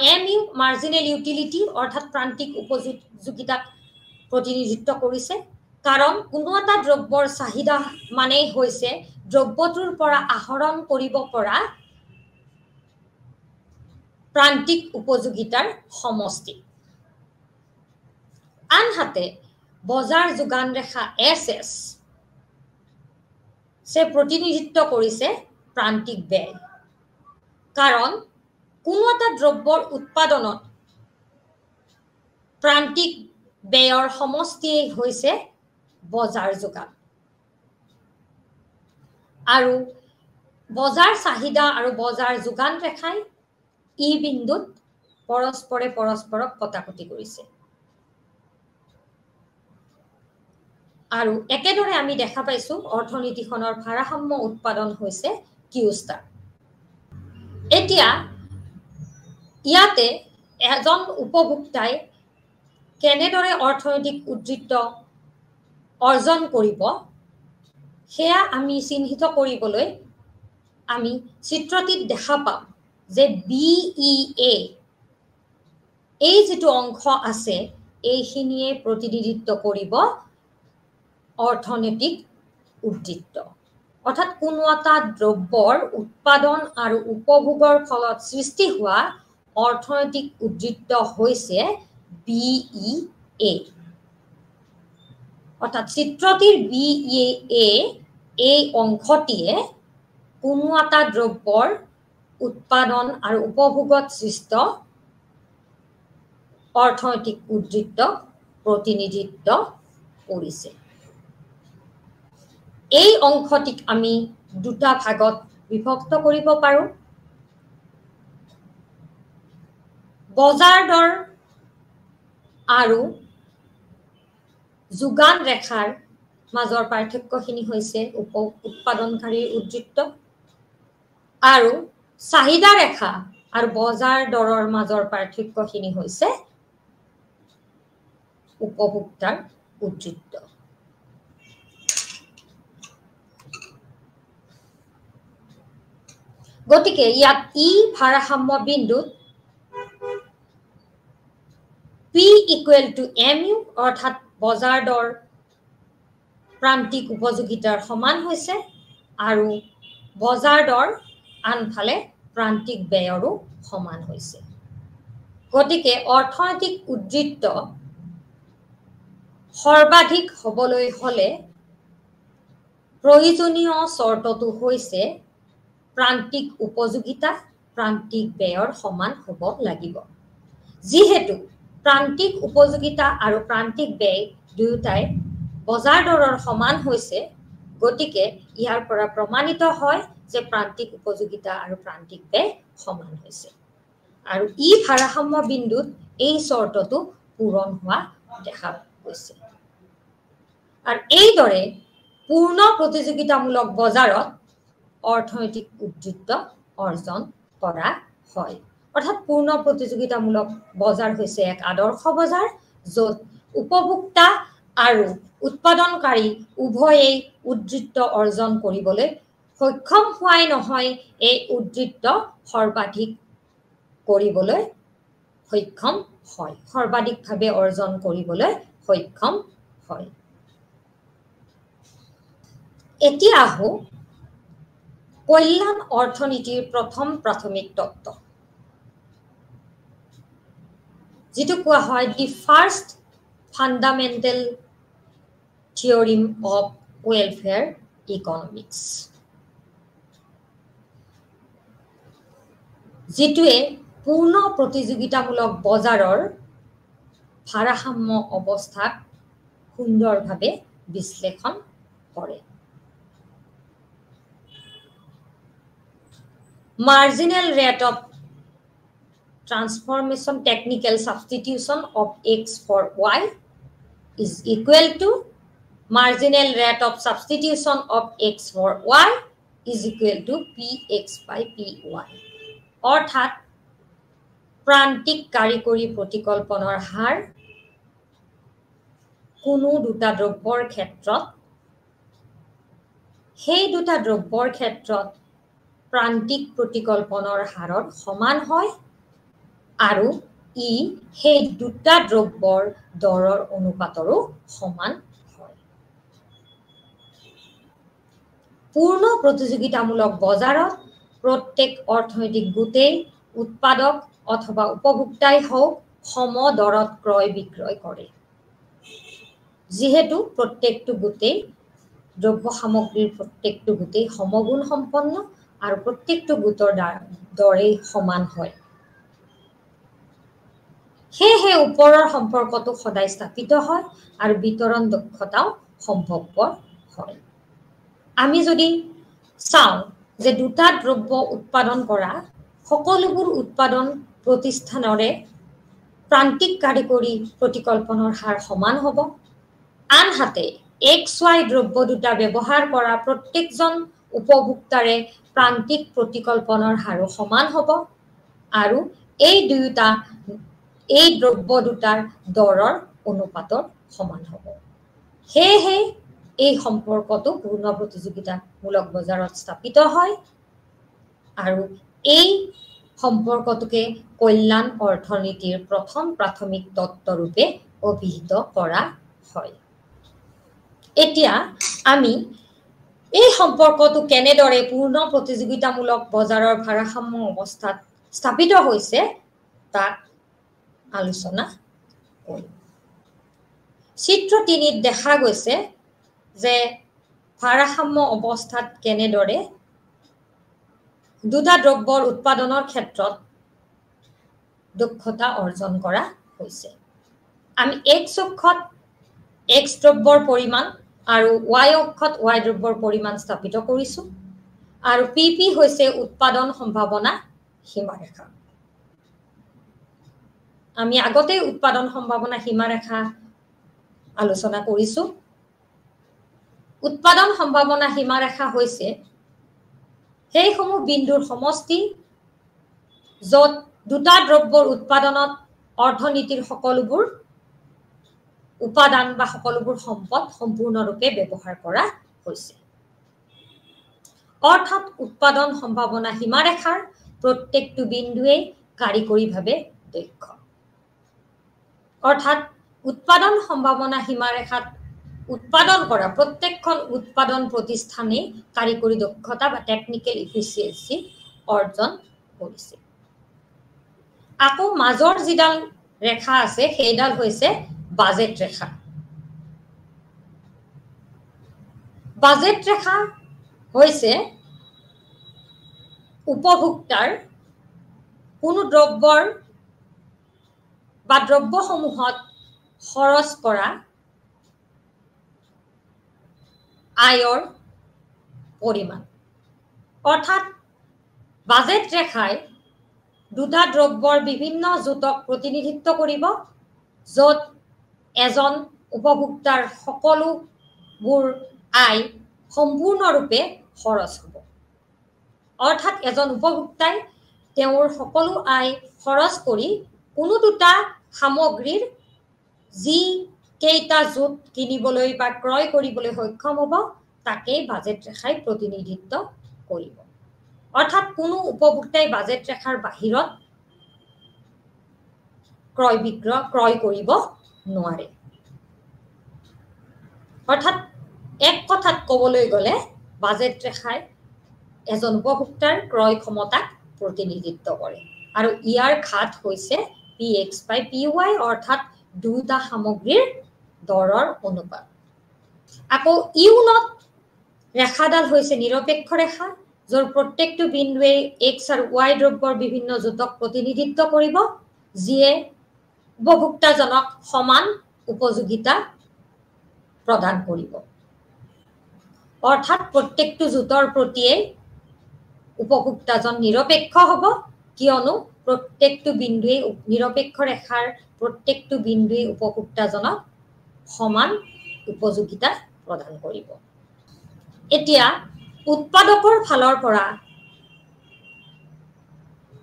এমইউ মাৰ্জিনেল ইউটিলিটি অৰ্থাৎ প্ৰান্তিক উপযোগিতাক প্ৰতিনিধিত্ব কৰিছে কাৰণ কোনো এটা দ্ৰব্যৰ চাহিদা মানে হৈছে দ্ৰব্যটোৰ পৰা আহৰণ কৰিব পৰা প্ৰান্তিক উপযোগিতাৰ সমষ্টি আনহাতে বজাৰ যোগান ৰেখা এছএছ সে প্ৰতিনিধিত্ব কৰিছে প্ৰান্তিক ব্যয় কাৰণ কোনো এটা দ্ৰব্যৰ উৎপাদনত প্ৰান্তিক ব্যয়ৰ সমষ্টি হৈছে বজাৰ যোগান আৰু বজাৰ চাহিদা আৰু বজাৰ যোগান ৰেখাই ই বিন্দুত পৰস্পৰক কটাকটি কৰিছে আৰু একেদৰে আমি দেখা পাইছো অৰ্থনীতিখনৰ ভাৰসাম্য উৎপাদন হৈছে কিউ ষ্টাৰ এতিয়া ইয়াতে এজন উপভোক্তাই কেনেদৰে অৰ্থনৈতিক উদ্বৃত্ত অৰ্জন কৰিব সেয়া আমি চিহ্নিত কৰিবলৈ আমি চিত্ৰটিত দেখা পাম যে বিইএ এই যেটো অংশ আছে এইখিনিয়ে প্ৰতিনিধিত্ব কৰিব অৰ্থনৈতিক উদ্বৃত্ত অৰ্থাৎ কোনো এটা দ্ৰব্যৰ উৎপাদন আৰু উপভোগৰ ফলত সৃষ্টি হোৱা অৰ্থনৈতিক উদ্বৃত্ত হৈছে বিইএ অৰ্থাৎ চিত্ৰটিৰ বিইএ এই অংশটিয়ে কোনো এটা দ্ৰব্যৰ উৎপাদন আৰু উপভোগত সৃষ্ট অৰ্থনৈতিক উদ্বৃত্ত প্ৰতিনিধিত্ব কৰিছে এই অংশটিক আমি দুটা ভাগত বিভক্ত কৰিব পাৰো বজাৰ দৰ আৰু যোগান ৰেখাৰ মাজৰ পাৰ্থক্যখিনি হৈছে উৎপাদনকাৰীৰ উদ্বৃত্ত আৰু চাহিদা ৰেখা আৰু বজাৰ দৰৰ মাজৰ পাৰ্থক্যখিনি হৈছে উপভোক্তাৰ উদ্বৃত্ত গতিকে ইয়াত ই ভাৰসাম্য বিন্দুত P equal to MU অৰ্থাৎ বজাৰ দৰ প্ৰান্তিক উপযোগিতাৰ সমান হৈছে আৰু বজাৰ দৰ আনফালে প্ৰান্তিক ব্যয়ৰো সমান হৈছে গতিকে অৰ্থনৈতিক উদ্বৃত্ত সৰ্বাধিক হ'বলৈ হলে প্ৰয়োজনীয় চৰ্তটো হৈছে প্ৰান্তিক উপযোগিতা প্ৰান্তিক ব্যয়ৰ সমান হ'ব লাগিব যিহেতু প্ৰান্তিক উপযোগিতা আৰু প্ৰান্তিক ব্যয় দুয়োটাই বজাৰ দৰৰ সমান হৈছে গতিকে ইয়াৰ পৰা প্ৰমাণিত হয় যে প্ৰান্তিক উপযোগিতা আৰু প্ৰান্তিক ব্যয় সমান হৈছে আৰু ই ভাৰসাম্য বিন্দুত এই চৰ্তটো পূৰণ হোৱা দেখা গৈছে আৰু এইদৰে পূৰ্ণ প্ৰতিযোগিতামূলক বজাৰত অৰ্থনৈতিক উদ্বৃত্ত অৰ্জন কৰা হয় অৰ্থাৎ পূৰ্ণ প্ৰতিযোগিতামূলক বজাৰ হৈছে এক আদৰ্শ বজাৰ য'ত উপভোক্তা আৰু উৎপাদনকাৰী উভয়ে উদ্বৃত্ত অৰ্জন কৰিবলৈ সক্ষম হোৱাই নহয় এই উদ্বৃত্ত সৰ্বাধিক কৰিবলৈ সক্ষম হয় সৰ্বাধিকভাৱে অৰ্জন কৰিবলৈ সক্ষম হয় এতিয়া আহো কল্যাণ অৰ্থনীতিৰ প্ৰথম প্ৰাথমিক তত্ত্ব যেটো কোৱা হয় the first fundamental theorem of welfare economics যেটোৱে পূৰ্ণ প্ৰতিযোগিতামূলক বজাৰৰ ভাৰসাম্য অৱস্থাক সুন্দৰভাৱে বিশ্লেষণ কৰে marginal rate of transformation technical substitution of x for y is equal to marginal rate of substitution of x for y is equal to px by py অৰ্থাৎ প্ৰান্তিক কাৰিকৰী প্ৰতিকল্পনৰ হাৰ কোনো দুটা দ্ৰব্যৰ ক্ষেত্ৰত সেই দুটা দ্ৰব্যৰ ক্ষেত্ৰত প্ৰান্তিক প্ৰতিকল্পনৰ হাৰৰ সমান হয় আৰু ই সেই দুটা দ্ৰব্যৰ দৰৰ অনুপাতৰো সমান হয় পূৰ্ণ প্ৰতিযোগিতামূলক বজাৰত প্ৰত্যেক অৰ্থনৈতিক গোটেই উৎপাদক অথবা উপভোক্তাই হওক সম দৰত ক্ৰয় বিক্ৰয় কৰে যিহেতু প্ৰত্যেকটো গোটেই দ্ৰব্য সামগ্ৰীৰ প্ৰত্যেকটো গোটেই সমগুণ সম্পন্ন আৰু প্ৰত্যেকটো গোটৰ দৰে সমান হয় হেহে ওপৰৰ সম্পৰ্কটো সদায় স্থাপিত হয় আৰু বিতৰণ দক্ষতাও সম্ভৱপৰ হয় আমি যদি চাওঁ যে দুটা দ্ৰব্য উৎপাদন কৰা সকলোবোৰ উৎপাদন প্ৰতিষ্ঠানৰে প্ৰান্তিক কাৰিকৰী প্ৰতিকল্পনৰ হাৰ সমান হ'ব আনহাতে XY দ্ৰব্য দুটা ব্যৱহাৰ কৰা প্ৰত্যেকজন উপভোক্তাৰে প্ৰান্তিক প্ৰতিকল্পনৰ হাৰ সমান হ'ব আৰু এই দুটা এই দ্ৰব্য দুটাৰ দৰৰ অনুপাতৰ সমান হ'ব হেহে এই সম্পৰ্কটো পূৰ্ণ প্ৰতিযোগিতামূলক বজাৰত স্থাপিত হয় আৰু এই সম্পৰ্কটোকে কল্যাণ অৰ্থনীতিৰ প্ৰথম প্ৰাথমিক তত্ত্ব ৰূপে অভিহিত কৰা হয় এতিয়া আমি এই সম্পৰ্কটো কেনেদৰে পূৰ্ণ প্ৰতিযোগিতামূলক বজাৰৰ ভাৰসাম্য অৱস্থাত স্থাপিত হৈছে তাক আলোচনা কৰিম চিত্ৰ 3ত দেখা গৈছে যে ভাৰসাম্য অৱস্থাত কেনেদৰে দুটা দ্ৰব্যৰ উৎপাদনৰ ক্ষেত্ৰত দক্ষতা অৰ্জন কৰা হৈছে আমি x অক্ষত x দ্ৰব্যৰ পৰিমাণ আৰু y অক্ষত y দ্ৰব্যৰ পৰিমাণ স্থাপিত কৰিছো আৰু pp হৈছে উৎপাদন সম্ভাৱনা সীমাৰেখা আমি আগতে উৎপাদন সম্ভাৱনা সীমাৰেখা আলোচনা কৰিছো উৎপাদন সম্ভাৱনা সীমাৰেখা হৈছে সেই সমূহ বিন্দুৰ সমষ্টি যত দুটা দ্ৰব্যৰ উৎপাদনত অৰ্থনীতিৰ সকলোবোৰ উপাদান বা সকলোবোৰ সম্পদ সম্পূৰ্ণৰূপে ব্যৱহাৰ কৰা হৈছে অৰ্থাৎ উৎপাদন সম্ভাৱনা সীমাৰেখাৰ প্ৰত্যেকটো বিন্দুৱে কাৰিকৰীভাৱে দক্ষ অৰ্থাৎ উৎপাদন সম্ভাৱনা সীমাৰেখাত উৎপাদন কৰা প্ৰত্যেকখন উৎপাদন প্ৰতিষ্ঠানে কাৰিকৰী দক্ষতা বা টেকনিক্যাল ইফিচিয়েন্সি অৰ্জন কৰিছে আকৌ মাজৰ যিডাল ৰেখা আছে সেইডাল হৈছে বাজেট ৰেখা বাজেট ৰেখা হৈছে উপভোক্তাৰ কোনো দ্ৰব্যৰ বা দ্ৰব্যসমূহত খৰচ কৰা আয়ৰ পৰিমাণ অৰ্থাৎ বাজেট ৰেখাই দুটা দ্ৰব্যৰ বিভিন্ন জোটক প্ৰতিনিধিত্ব কৰিব য'ত এজন উপভোক্তাৰ সকলোবোৰ আয় সম্পূৰ্ণৰূপে খৰচ হ'ব অৰ্থাৎ এজন উপভোক্তাই তেওঁৰ সকলো আয় খৰচ কৰি কোনো দুটা সামগ্ৰীৰ যি কেইটা জোট কিনিবলৈ বা ক্ৰয় কৰিবলৈ সক্ষম হ'ব তাকে বাজেট ৰেখাই প্ৰতিনিধিত্ব কৰিব অৰ্থাৎ কোনো উপভোক্তাই বাজেট ৰেখাৰ বাহিৰত ক্ৰয় কৰিব নোৱাৰে অৰ্থাৎ এক কথাত ক'বলৈ গ'লে বাজেট ৰেখাই এজন উপভোক্তাৰ ক্ৰয় ক্ষমতাক প্ৰতিনিধিত্ব কৰে আৰু ইয়াৰ ঘাত হৈছে px by py অৰ্থাৎ দুটা সামগ্ৰীৰ দৰৰ অনুপাত আকৌ ইউনত ৰেখাডাল হৈছে নিৰপেক্ষ ৰেখা য'ৰ প্ৰত্যেকটো বিন্দুৱে x আৰু y দ্ৰব্যৰ বিভিন্ন জোটক প্ৰতিনিধিত্ব কৰিব যিয়ে উপভোক্তাজনক সমান উপযোগিতা প্ৰদান কৰিব অৰ্থাৎ প্ৰত্যেকটো জোটৰ প্ৰতিয়ে উপভোক্তাজন নিৰপেক্ষ হ'ব কিয়নো প্ৰত্যেকটো বিন্দুৱে নিৰপেক্ষ ৰেখাৰ প্ৰত্যেকটো বিন্দুৱে উপভোক্তাজনক সমান উপযোগিতা প্ৰদান কৰিব এতিয়া উৎপাদকৰ ফালৰ পৰা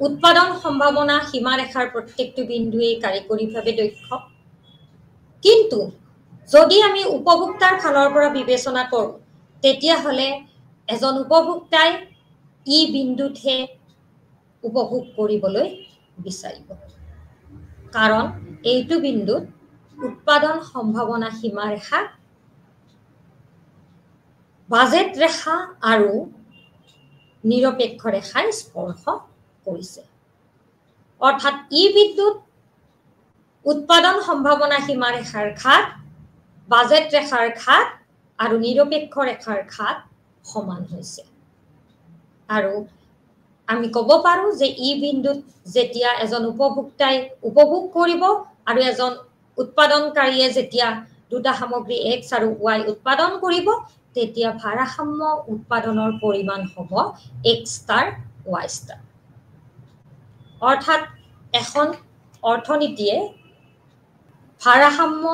উৎপাদন সম্ভাৱনা সীমাৰেখাৰ প্ৰত্যেকটো বিন্দুৱে কাৰিকৰীভাৱে দক্ষ কিন্তু যদি আমি উপভোক্তাৰ ফালৰ পৰা বিবেচনা কৰোঁ তেতিয়াহ'লে এজন উপভোক্তাই ই বিন্দুতহে উপভোগ কৰিবলৈ বিচাৰিব কাৰণ এইটো বিন্দুত উৎপাদন সম্ভাৱনা সীমাৰেখা বাজেট ৰেখা আৰু নিৰপেক্ষ ৰেখাই স্পৰ্শ কৰিছে অৰ্থাৎ ই বিন্দুত উৎপাদন সম্ভাৱনা সীমাৰেখাৰ ঘাত বাজেট ৰেখাৰ ঘাত আৰু নিৰপেক্ষ ৰেখাৰ ঘাত সমান হৈছে আৰু আমি ক'ব পাৰো যে ই বিন্দুত যেতিয়া এজন উপভোক্তাই উপভোগ কৰিব আৰু এজন উৎপাদনকাৰীয়ে যেতিয়া দুটা সামগ্ৰী x আৰু y উৎপাদন কৰিব তেতিয়া ভাৰসাম্য উৎপাদনৰ পৰিমাণ হ'ব x ষ্টাৰ y ষ্টাৰ অৰ্থাৎ এখন অৰ্থনীতিয়ে ভাৰসাম্য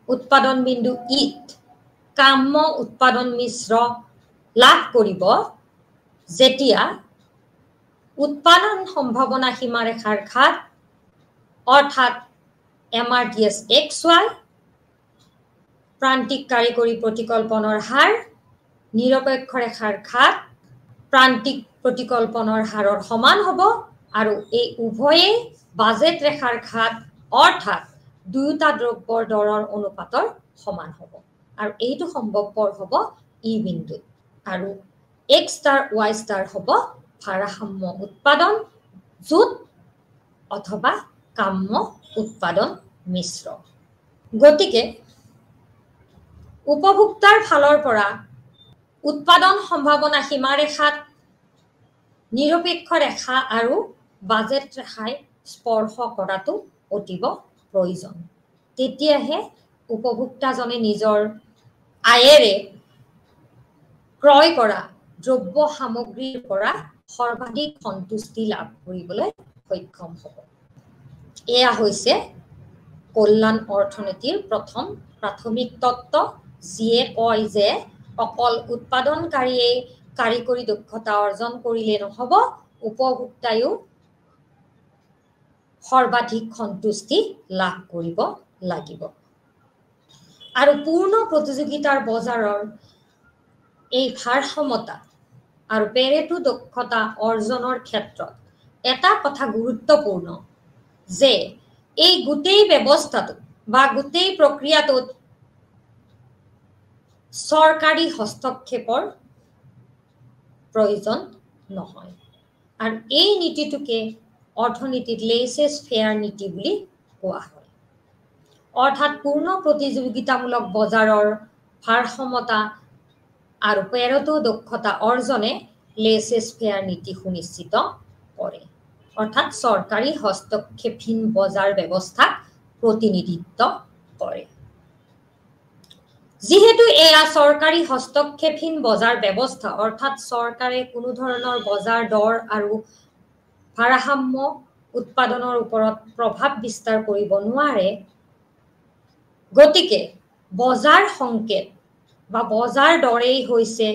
উৎপাদন বিন্দু ইত কাম্য উৎপাদন মিশ্ৰ লাভ কৰিব যেতিয়া উৎপাদন সম্ভাৱনা সীমাৰেখাৰ ঘাত অৰ্থাৎ MRTS XY প্ৰান্তিক কাৰিকৰী প্ৰতিকল্পনৰ হাৰ নিৰপেক্ষ ৰেখাৰ ঘাত প্ৰান্তিক প্ৰতিকল্পনৰ হাৰৰ সমান হ'ব আৰু এই উভয়ে বাজেট ৰেখাৰ ঘাত অৰ্থাৎ দুটা দ্ৰব্যৰ দৰৰ অনুপাতৰ সমান হ'ব আৰু এইটো সম্ভৱপৰ হ'ব ই বিন্দুত আৰু x ষ্টাৰ y ষ্টাৰ হ'ব ভাৰসাম্য উৎপাদন জোট অথবা কাম্য উৎপাদন মিশ্ৰ গতিকে উপভোক্তাৰ ফালৰ পৰা উৎপাদন সম্ভাৱনা সীমাৰেখাত নিৰপেক্ষ ৰেখা আৰু বাজেট ৰেখাই স্পৰ্শ কৰাটো অতিব প্ৰয়োজন তেতিয়াহে উপভোক্তাজনে নিজৰ আয়েৰে ক্ৰয় কৰা দ্ৰব্য সামগ্ৰীৰ পৰা সৰ্বাধিক সন্তুষ্টি লাভ কৰিবলৈ সক্ষম হ'ব এয়া হৈছে কল্যাণ অৰ্থনীতিৰ প্ৰথম প্ৰাথমিক তত্ত্ব যিয়ে কয় যে অকল উৎপাদনকাৰীয়ে কাৰিকৰী দক্ষতা অৰ্জন কৰিলে নহ'ব উপভোক্তায়ো সৰ্বাধিক সন্তুষ্টি লাভ কৰিব লাগিব আৰু পূৰ্ণ প্ৰতিযোগিতাৰ বজাৰৰ এই ভাৰসাম্যতা আৰু পেৰেটো দক্ষতা অৰ্জনৰ ক্ষেত্ৰত এটা কথা গুৰুত্বপূৰ্ণ যে এই গোটেই ব্যৱস্থাটো বা গোটেই প্ৰক্ৰিয়াটোত চৰকাৰী হস্তক্ষেপৰ প্ৰয়োজন নহয় আৰু এই নীতিটোকে অৰ্থনীতিত লেইছেছ ফেয়াৰ নীতি বুলি কোৱা হয় অৰ্থাৎ পূৰ্ণ প্ৰতিযোগিতামূলক বজাৰৰ ভাৰসাম্যতা আৰু পেৰেটো দক্ষতা অৰ্জনে লেইছেছ ফেয়াৰ নীতি সুনিশ্চিত কৰে অৰ্থাৎ চৰকাৰী হস্তক্ষেপহীন বজাৰ ব্যৱস্থাক প্ৰতিনিধিত্ব কৰে যেহেতু এয়া চৰকাৰী হস্তক্ষেপহীন বজাৰ ব্যৱস্থা অৰ্থাৎ চৰকাৰে কোনো ধৰণৰ বজাৰ দৰ আৰু ভাৰসাম্য উৎপাদনৰ ওপৰত প্ৰভাৱ বিস্তাৰ কৰিব নোৱাৰে গতিকে বজাৰ সংকেত বা বজাৰ দৰেই হৈছে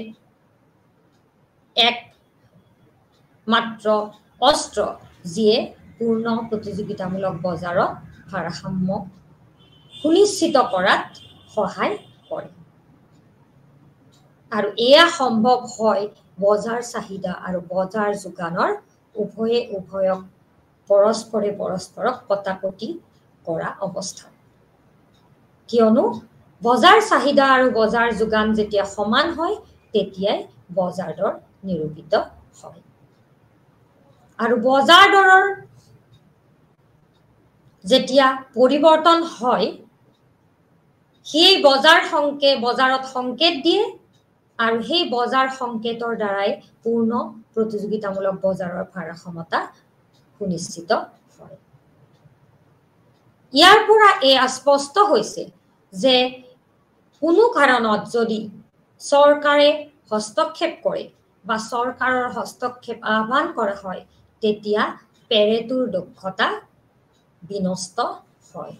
এক মাত্ৰ অস্ত্ৰ যিয়ে পূৰ্ণ প্ৰতিযোগিতামূলক বজাৰত ভাৰসাম্য সুনিশ্চিত কৰাত সহায় কৰে আৰু এয়া সম্ভৱ হয় বজাৰ চাহিদা আৰু বজাৰ যোগানৰ উভয়ক পৰস্পৰক কটাকটি কৰা অৱস্থা কিয়নো বজাৰ চাহিদা আৰু বজাৰ যোগান যেতিয়া সমান হয় তেতিয়াই বজাৰ দৰ নিৰূপিত হয় আৰু বজাৰ দৰৰ যেতিয়া পৰিৱৰ্তন হয় সেই বজাৰত সংকেত দিয়ে আৰু সেই বজাৰ সংকেতৰ দ্বাৰাই পূৰ্ণ প্ৰতিযোগিতামূলক বজাৰৰ ভাৰসাম্যতা সুনিশ্চিত হয় ইয়াৰ পৰা এয়া স্পষ্ট হৈছে যে কোনো কাৰণত যদি চৰকাৰে হস্তক্ষেপ কৰে বা চৰকাৰৰ হস্তক্ষেপ আহ্বান কৰা হয় তেতিয়া পেৰেটোৰ দক্ষতা বিনষ্ট হয়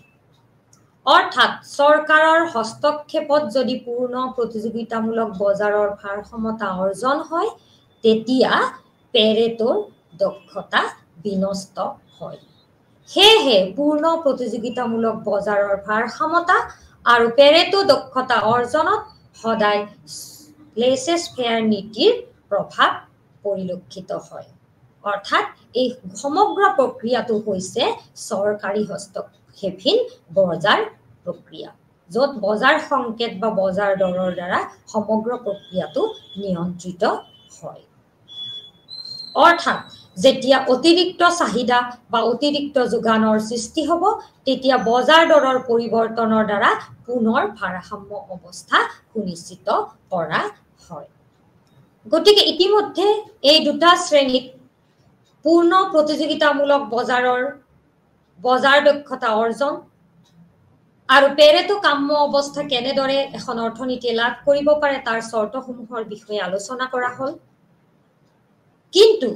অৰ্থাৎ চৰকাৰৰ হস্তক্ষেপত যদি পূৰ্ণ প্ৰতিযোগিতামূলক বজাৰৰ ভাৰসাম্যতা অৰ্জন হয় তেতিয়া পেৰেটোৰ দক্ষতা বিনষ্ট হয় সেয়েহে পূৰ্ণ প্ৰতিযোগিতামূলক বজাৰৰ ভাৰসাম্যতা আৰু পেৰেটো দক্ষতা অৰ্জনত সদায় লেইছেছ ফেয়াৰ নীতিৰ প্ৰভাৱ পৰিলক্ষিত হয় অৰ্থাৎ এই সমগ্ৰ প্ৰক্ৰিয়াটো হৈছে চৰকাৰী হস্তক্ষেপহীন বজাৰ প্ৰক্ৰিয়া য'ত বজাৰ সংকেত বা বজাৰ দৰৰ দ্বাৰা সমগ্ৰ প্ৰক্ৰিয়াটো নিয়ন্ত্ৰিত হয় অৰ্থাৎ যেতিয়া অতিৰিক্ত চাহিদা বা অতিৰিক্ত যোগানৰ সৃষ্টি হ'ব তেতিয়া বজাৰ দৰৰ পৰিৱৰ্তনৰ দ্বাৰা পুনৰ ভাৰসাম্য অৱস্থা সুনিশ্চিত কৰা হয় গতিকে ইতিমধ্যে এই দুটা শ্ৰেণীত পূৰ্ণ প্ৰতিযোগিতামূলক বজাৰ দক্ষতা অৰ্জন আৰু পেৰেটো কাম্য অৱস্থা কেনেদৰে এখন অৰ্থনীতি লাভ কৰিব পাৰে তাৰ চৰ্তসমূহৰ বিষয়ে আলোচনা কৰা হ'ল কিন্তু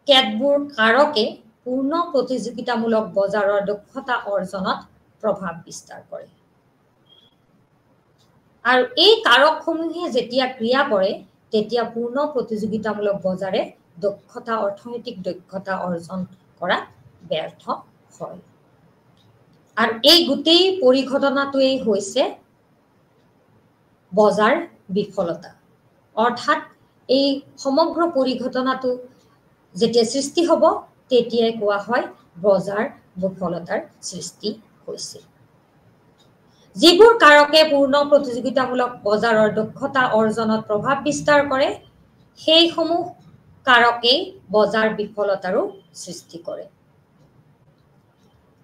কেতবোৰ কাৰকে পূৰ্ণ প্ৰতিযোগিতামূলক বজাৰৰ দক্ষতা অৰ্জনত প্ৰভাৱ বিস্তাৰ কৰে আৰু এই কাৰকসমূহে যেতিয়া ক্ৰিয়া কৰে তেতিয়া পূৰ্ণ প্ৰতিযোগিতামূলক বজাৰে অৰ্থনৈতিক দক্ষতা অৰ্জন কৰা ব্যৰ্থ হয় আৰু এই গোটেই পৰিঘটনাটোৱেই হৈছে বজাৰ বিফলতা অৰ্থাৎ এই সমগ্ৰ পৰিঘটনাটো যেতিয়া সৃষ্টি হ'ব তেতিয়াই কোৱা হয় বজাৰ বিফলতাৰ সৃষ্টি হৈছে যিবোৰ কাৰকে পূৰ্ণ প্ৰতিযোগিতামূলক বজাৰৰ দক্ষতা অৰ্জনত প্ৰভাৱ বিস্তাৰ কৰে সেইসমূহ কাৰকেই বজাৰ বিফলতাৰো সৃষ্টি কৰে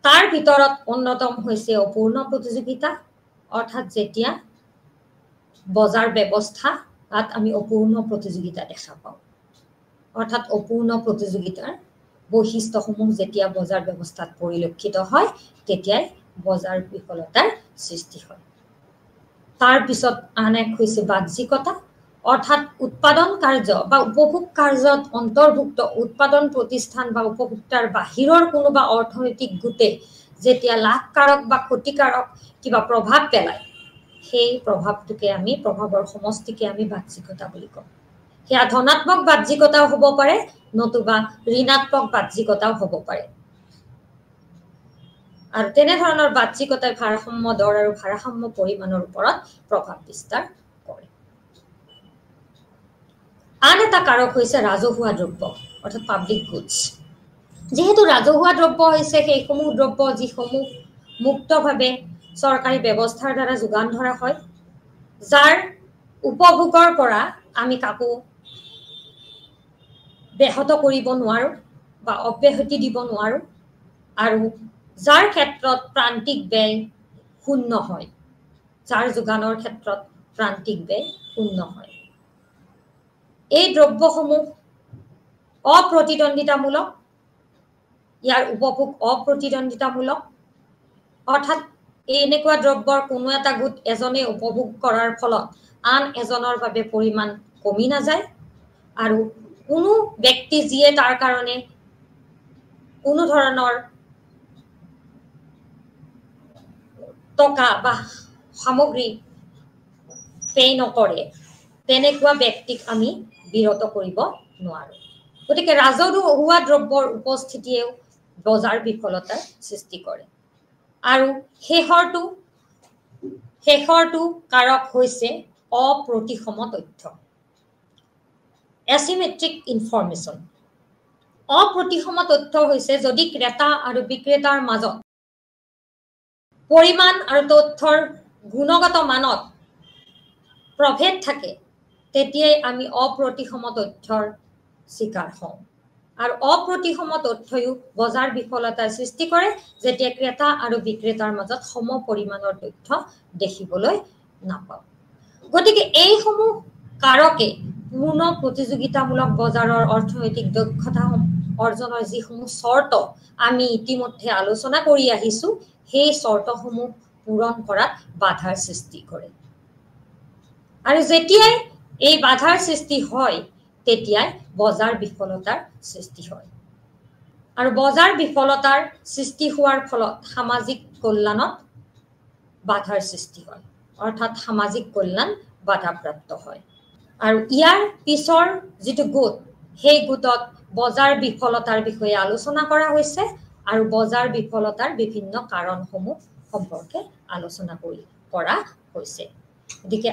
তাৰ ভিতৰত অন্যতম হৈছে অপূৰ্ণ প্ৰতিযোগিতা অৰ্থাৎ যেতিয়া বজাৰ ব্যৱস্থাত আমি অপূৰ্ণ প্ৰতিযোগিতা দেখা পাওঁ অৰ্থাৎ অপূৰ্ণ প্ৰতিযোগিতাৰ বৈশিষ্ট্যসমূহ যেতিয়া বজাৰ ব্যৱস্থাত পৰিলক্ষিত হয় তেতিয়াই বজাৰ বিফলতাৰ সৃষ্টি হয় তাৰ পিছত আন এক হৈছে বাহ্যিকতা অৰ্থাৎ উৎপাদন কাৰ্য বা উপভোগ কাৰ্যত অন্তৰ্ভুক্ত উৎপাদন প্ৰতিষ্ঠান বা উপভোক্তাৰ বাহিৰৰ কোনোবা অৰ্থনৈতিক গোটে যেতিয়া লাভকাৰক বা ক্ষতিকাৰক কিবা প্ৰভাৱ পেলায় সেই প্ৰভাৱটোকে আমি প্ৰভাৱৰ সমষ্টিকে আমি বাহ্যিকতা বুলি কওঁ সেয়া ধনাত্মক বাহ্যিকতাও হ'ব পাৰে নতুবা ঋণাত্মক বাহ্যিকতাও হ'ব পাৰে আৰু তেনেধৰণৰ বাহ্যিকতাই ভাৰসাম্য দৰ আৰু ভাৰসাম্য পৰিমাণৰ ওপৰত প্ৰভাৱ বিস্তাৰ কৰে আন এটা কাৰক হৈছে ৰাজহুৱা দ্ৰব্য অৰ্থাৎ পাব্লিক গুডছ যেহেতু ৰাজহুৱা দ্ৰব্য হৈছে সেইসমূহ দ্ৰব্য যিসমূহ মুক্তভাৱে চৰকাৰী ব্যৱস্থাৰ দ্বাৰা যোগান ধৰা হয় যাৰ উপভোগৰ পৰা আমি কাকো ব্যাহত কৰিব নোৱাৰো বা অব্যাহতি দিব নোৱাৰো আৰু যাৰ ক্ষেত্ৰত প্ৰান্তিক ব্যয় শূন্য হয় যাৰ যোগানৰ ক্ষেত্ৰত প্ৰান্তিক ব্যয় শূন্য হয় এই দ্ৰব্যসমূহ অপ্ৰতিদ্বন্দ্বিতামূলক ইয়াৰ উপভোগ অপ্ৰতিদ্বন্দ্বিতামূলক অৰ্থাৎ এনেকুৱা দ্ৰব্যৰ কোনো এটা গোট এজনে উপভোগ কৰাৰ ফলত আন এজনৰ বাবে পৰিমাণ কমি নাযায় আৰু কোনো ব্যক্তি যিয়ে তাৰ কাৰণে কোনো ধৰণৰ টকা বা সামগ্ৰী পে নকৰে তেনেকুৱা ব্যক্তিক আমি বিৰত কৰিব নোৱাৰো গতিকে ৰাজহুৱা দ্ৰব্যৰ উপস্থিতিয়েও বজাৰ বিফলতাৰ সৃষ্টি কৰে আৰু শেষৰটো কাৰক হৈছে অপ্ৰতিসম তথ্য asymmetric information অপ্ৰতিসম তথ্য হৈছে যদি ক্ৰেতা আৰু বিক্ৰেতাৰ মাজত পৰিমাণ আৰু তথ্যৰ গুণগত মানত প্ৰভেদ থাকে তেতিয়াই আমি অপ্ৰতিসম তথ্যৰ শিকাৰ হওঁ আৰু অপ্ৰতিসম তথ্যয়ো বজাৰ বিফলতাৰ সৃষ্টি কৰে যেতিয়া ক্ৰেতা আৰু বিক্ৰেতাৰ মাজত সম পৰিমাণৰ তথ্য দেখিবলৈ নাপাওঁ গতিকে এইসমূহ কাৰকে পূৰ্ণ প্ৰতিযোগিতামূলক বজাৰৰ অৰ্থনৈতিক দক্ষতা অৰ্জনৰ যিসমূহ চৰ্ত আমি ইতিমধ্যে আলোচনা কৰি আহিছো সেই চৰ্তসমূহ পূৰণ কৰাত বাধাৰ সৃষ্টি কৰে আৰু যেতিয়াই এই বাধাৰ সৃষ্টি হয় তেতিয়াই বজাৰ বিফলতাৰ সৃষ্টি হয় আৰু বজাৰ বিফলতাৰ সৃষ্টি হোৱাৰ ফলত সামাজিক কল্যাণত বাধাৰ সৃষ্টি হয় অৰ্থাৎ সামাজিক কল্যাণ বাধাপ্ৰাপ্ত হয় আৰু ইয়াৰ পিছৰ যেটো গোট সেই গোটত বজাৰ বিফলতাৰ বিষয়ে আলোচনা কৰা হৈছে আৰু বজাৰ বিফলতাৰ বিভিন্ন কাৰণসমূহ সম্পৰ্কে আলোচনা কৰা হৈছে গতিকে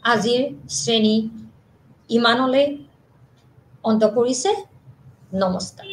আজিৰ শ্ৰেণী ইমানলৈ অন্ত পৰিছে নমস্কাৰ